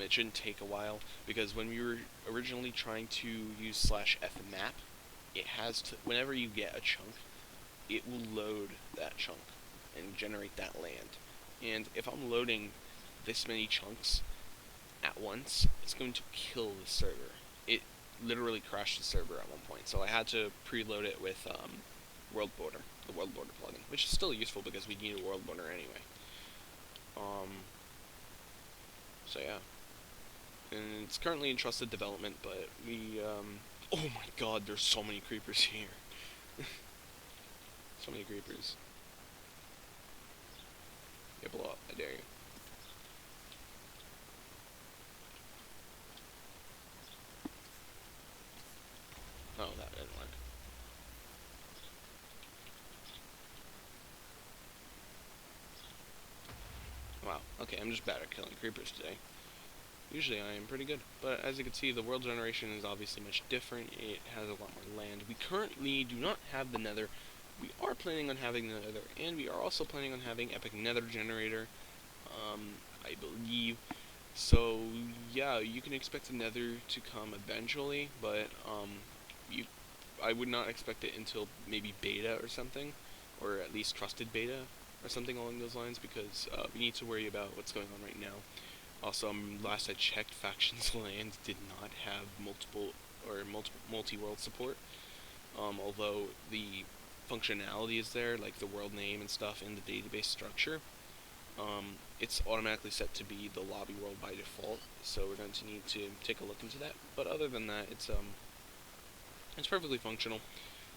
It shouldn't take a while, because when we were originally trying to use /fmap, it has to, whenever you get a chunk, it will load that chunk and generate that land. And if I'm loading this many chunks at once, it's going to kill the server. It literally crashed the server at one point, so I had to preload it with World Border, the World Border plugin, which is still useful because we need a World Border anyway. So yeah, and it's currently in trusted development, but we oh my god, there's so many creepers here. So many creepers. Yeah, blow up, I dare you. Oh, that didn't work. Wow, okay, I'm just bad at killing creepers today. Usually I am pretty good, but as you can see, the world generation is obviously much different. It has a lot more land. We currently do not have the nether. We are planning on having the nether, and we are also planning on having epic nether generator, I believe. So yeah, you can expect the nether to come eventually, but I would not expect it until maybe beta or something, or at least trusted beta or something along those lines, because we need to worry about what's going on right now. Also, last I checked, Factions Land did not have multi-world support, although the functionality is there, like the world name and stuff in the database structure. It's automatically set to be the lobby world by default, so we're going to need to take a look into that. But other than that, it's perfectly functional.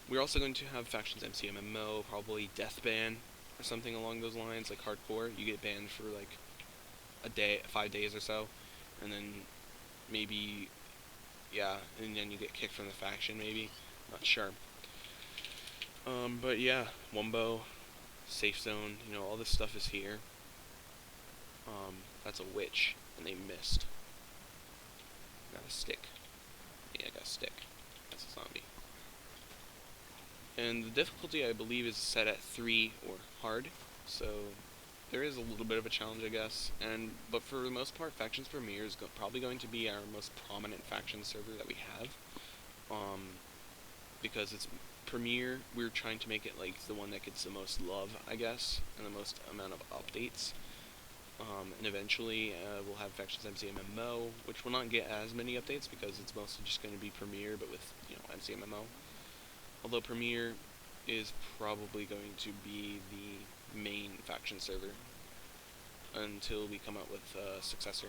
We're also going to have factions MCMMO, probably death ban or something along those lines, like hardcore. You get banned for like a day, 5 days or so, and then maybe, yeah, and then you get kicked from the faction, maybe. Not sure. But yeah, Wumbo, Safe Zone, you know, all this stuff is here. That's a witch, and they missed. Got a stick. Yeah, I got a stick. That's a zombie. And the difficulty, I believe, is set at 3 or hard, so there is a little bit of a challenge, I guess. But for the most part, Factions Premier is probably going to be our most prominent faction server that we have, because it's Premier. We're trying to make it like the one that gets the most love, I guess, and the most amount of updates. And eventually we'll have Factions MCMMO, which will not get as many updates because it's mostly just going to be Premier, but with, you know, MCMMO. Although Premier is probably going to be the main faction server until we come out with a successor.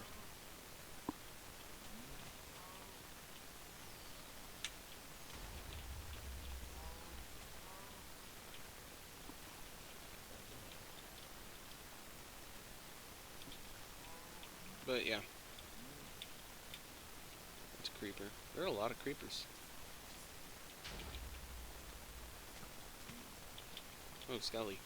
But yeah, it's a creeper. There are a lot of creepers. Oh, Skelly.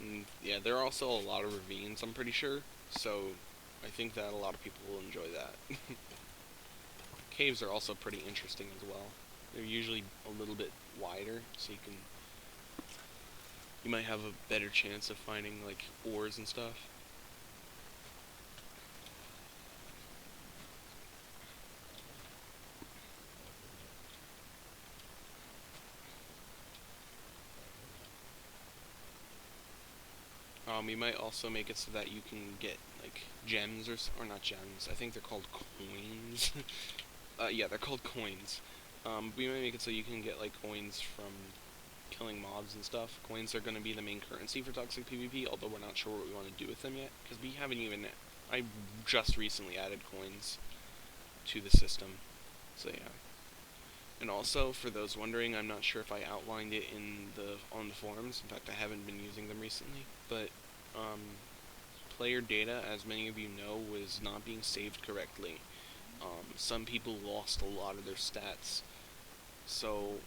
And yeah, there are also a lot of ravines, I'm pretty sure, so I think that a lot of people will enjoy that. Caves are also pretty interesting as well. They're usually a little bit wider, so you might have a better chance of finding like ores and stuff. You might also make it so that you can get like gems or not gems. I think they're called coins. Yeah, they're called coins. We might make it so you can get like coins from killing mobs and stuff. Coins are going to be the main currency for ToxicPVP, although we're not sure what we want to do with them yet, because we haven't even. I just recently added coins to the system, so yeah. And also, for those wondering, I'm not sure if I outlined it on the forums. In fact, I haven't been using them recently, but player data, as many of you know, was not being saved correctly. Some people lost a lot of their stats, so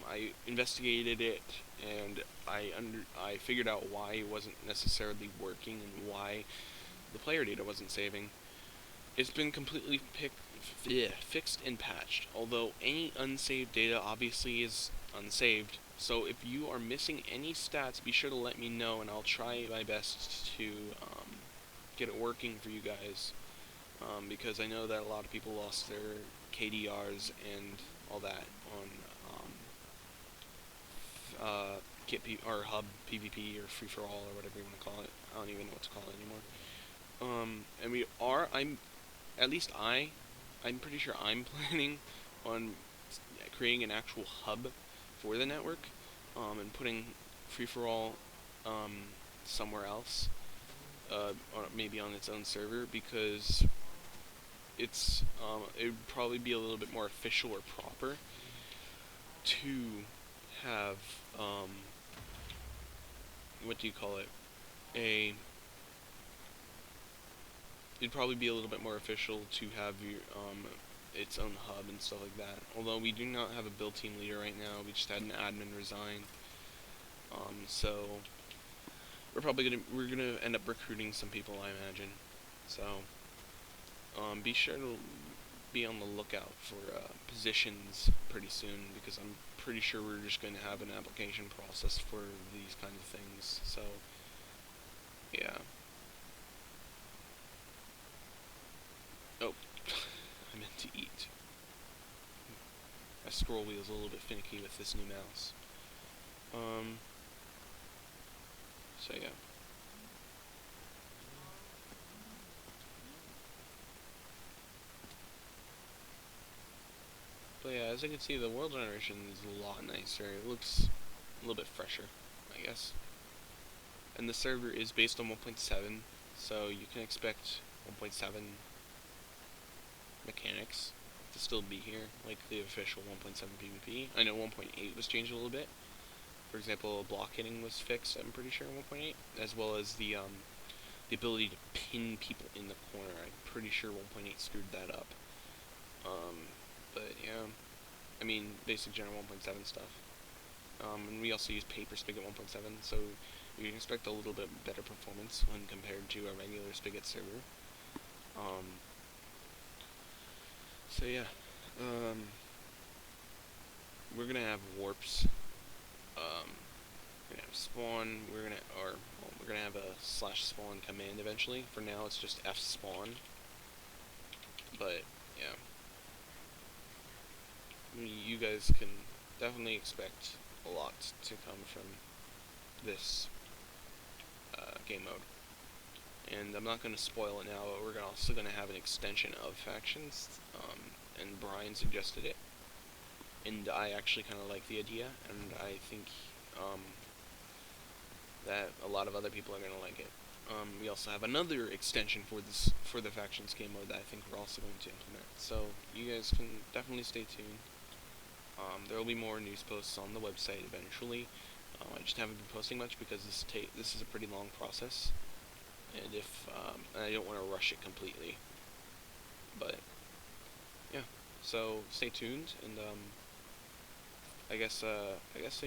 I investigated it, and I figured out why it wasn't necessarily working and why the player data wasn't saving. It's been completely fixed and patched, although any unsaved data obviously is unsaved. So if you are missing any stats, be sure to let me know, and I'll try my best to get it working for you guys. Because I know that a lot of people lost their KDRs and all that on or hub PvP or free for all or whatever you want to call it. I don't even know what to call it anymore. And I'm pretty sure I'm planning on creating an actual hub for the network, and putting free for all somewhere else, or maybe on its own server, because it would probably be a little bit more official or proper to have what do you call it? It'd probably be a little bit more official to have your its own hub and stuff like that. Although we do not have a build team leader right now, we just had an admin resign. So we're gonna end up recruiting some people, I imagine. So be sure to be on the lookout for positions pretty soon, because I'm pretty sure we're just going to have an application process for these kind of things. So yeah. Oh, I meant to eat. My scroll wheel's a little bit finicky with this new mouse. So yeah. But yeah, as you can see, the world generation is a lot nicer. It looks a little bit fresher, I guess. And the server is based on 1.7, So you can expect 1.7 mechanics to still be here, like the official 1.7 PvP. I know 1.8 was changed a little bit. For example, block hitting was fixed, I'm pretty sure, in 1.8, as well as the ability to pin people in the corner. I'm pretty sure 1.8 screwed that up. But yeah, I mean, basic general 1.7 stuff. And we also use Paper Spigot 1.7, so you can expect a little bit better performance when compared to a regular Spigot server. So yeah, we're gonna have warps. We're gonna have spawn. We're gonna have a /spawn command eventually. For now, it's just fspawn. But yeah, you guys can definitely expect a lot to come from this game mode. And I'm not going to spoil it now, but we're also going to have an extension of factions, and Brian suggested it, and I actually kind of like the idea, and I think that a lot of other people are going to like it. We also have another extension for the factions game mode that I think we're also going to implement, so you guys can definitely stay tuned. There will be more news posts on the website eventually. I just haven't been posting much because this is a pretty long process, and I don't want to rush it completely. But yeah, so stay tuned, and I guess I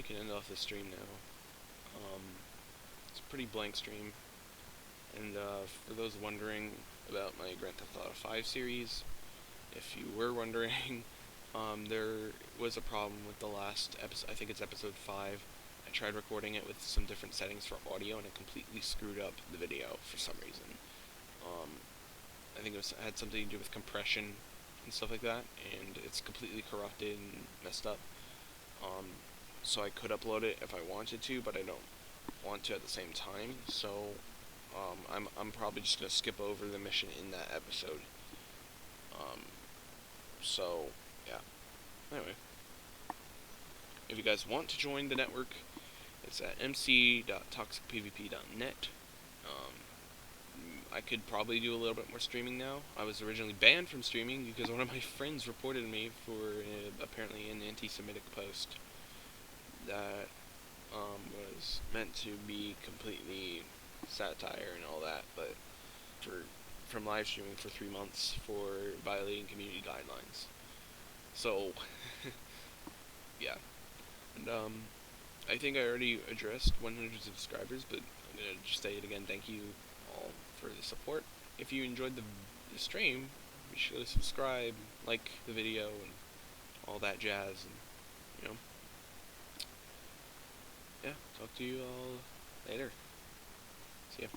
can end off the stream now. It's a pretty blank stream, and for those wondering about my Grand Theft Auto 5 series, if you were wondering, there was a problem with the last episode. I think it's episode 5. I tried recording it with some different settings for audio, and it completely screwed up the video for some reason. I think it had something to do with compression and stuff like that, and it's completely corrupted and messed up. So I could upload it if I wanted to, but I don't want to at the same time. So I'm probably just gonna skip over the mission in that episode. So yeah. Anyway, if you guys want to join the network, it's at mc.toxicpvp.net. I could probably do a little bit more streaming now. I was originally banned from streaming because one of my friends reported me for apparently an anti-Semitic post that was meant to be completely satire and all that, but from live streaming for 3 months for violating community guidelines. So yeah, and I think I already addressed 100 subscribers, but I'm gonna just say it again. Thank you all for the support. If you enjoyed the stream, be sure to subscribe, like the video, and all that jazz. And yeah, talk to you all later. See ya.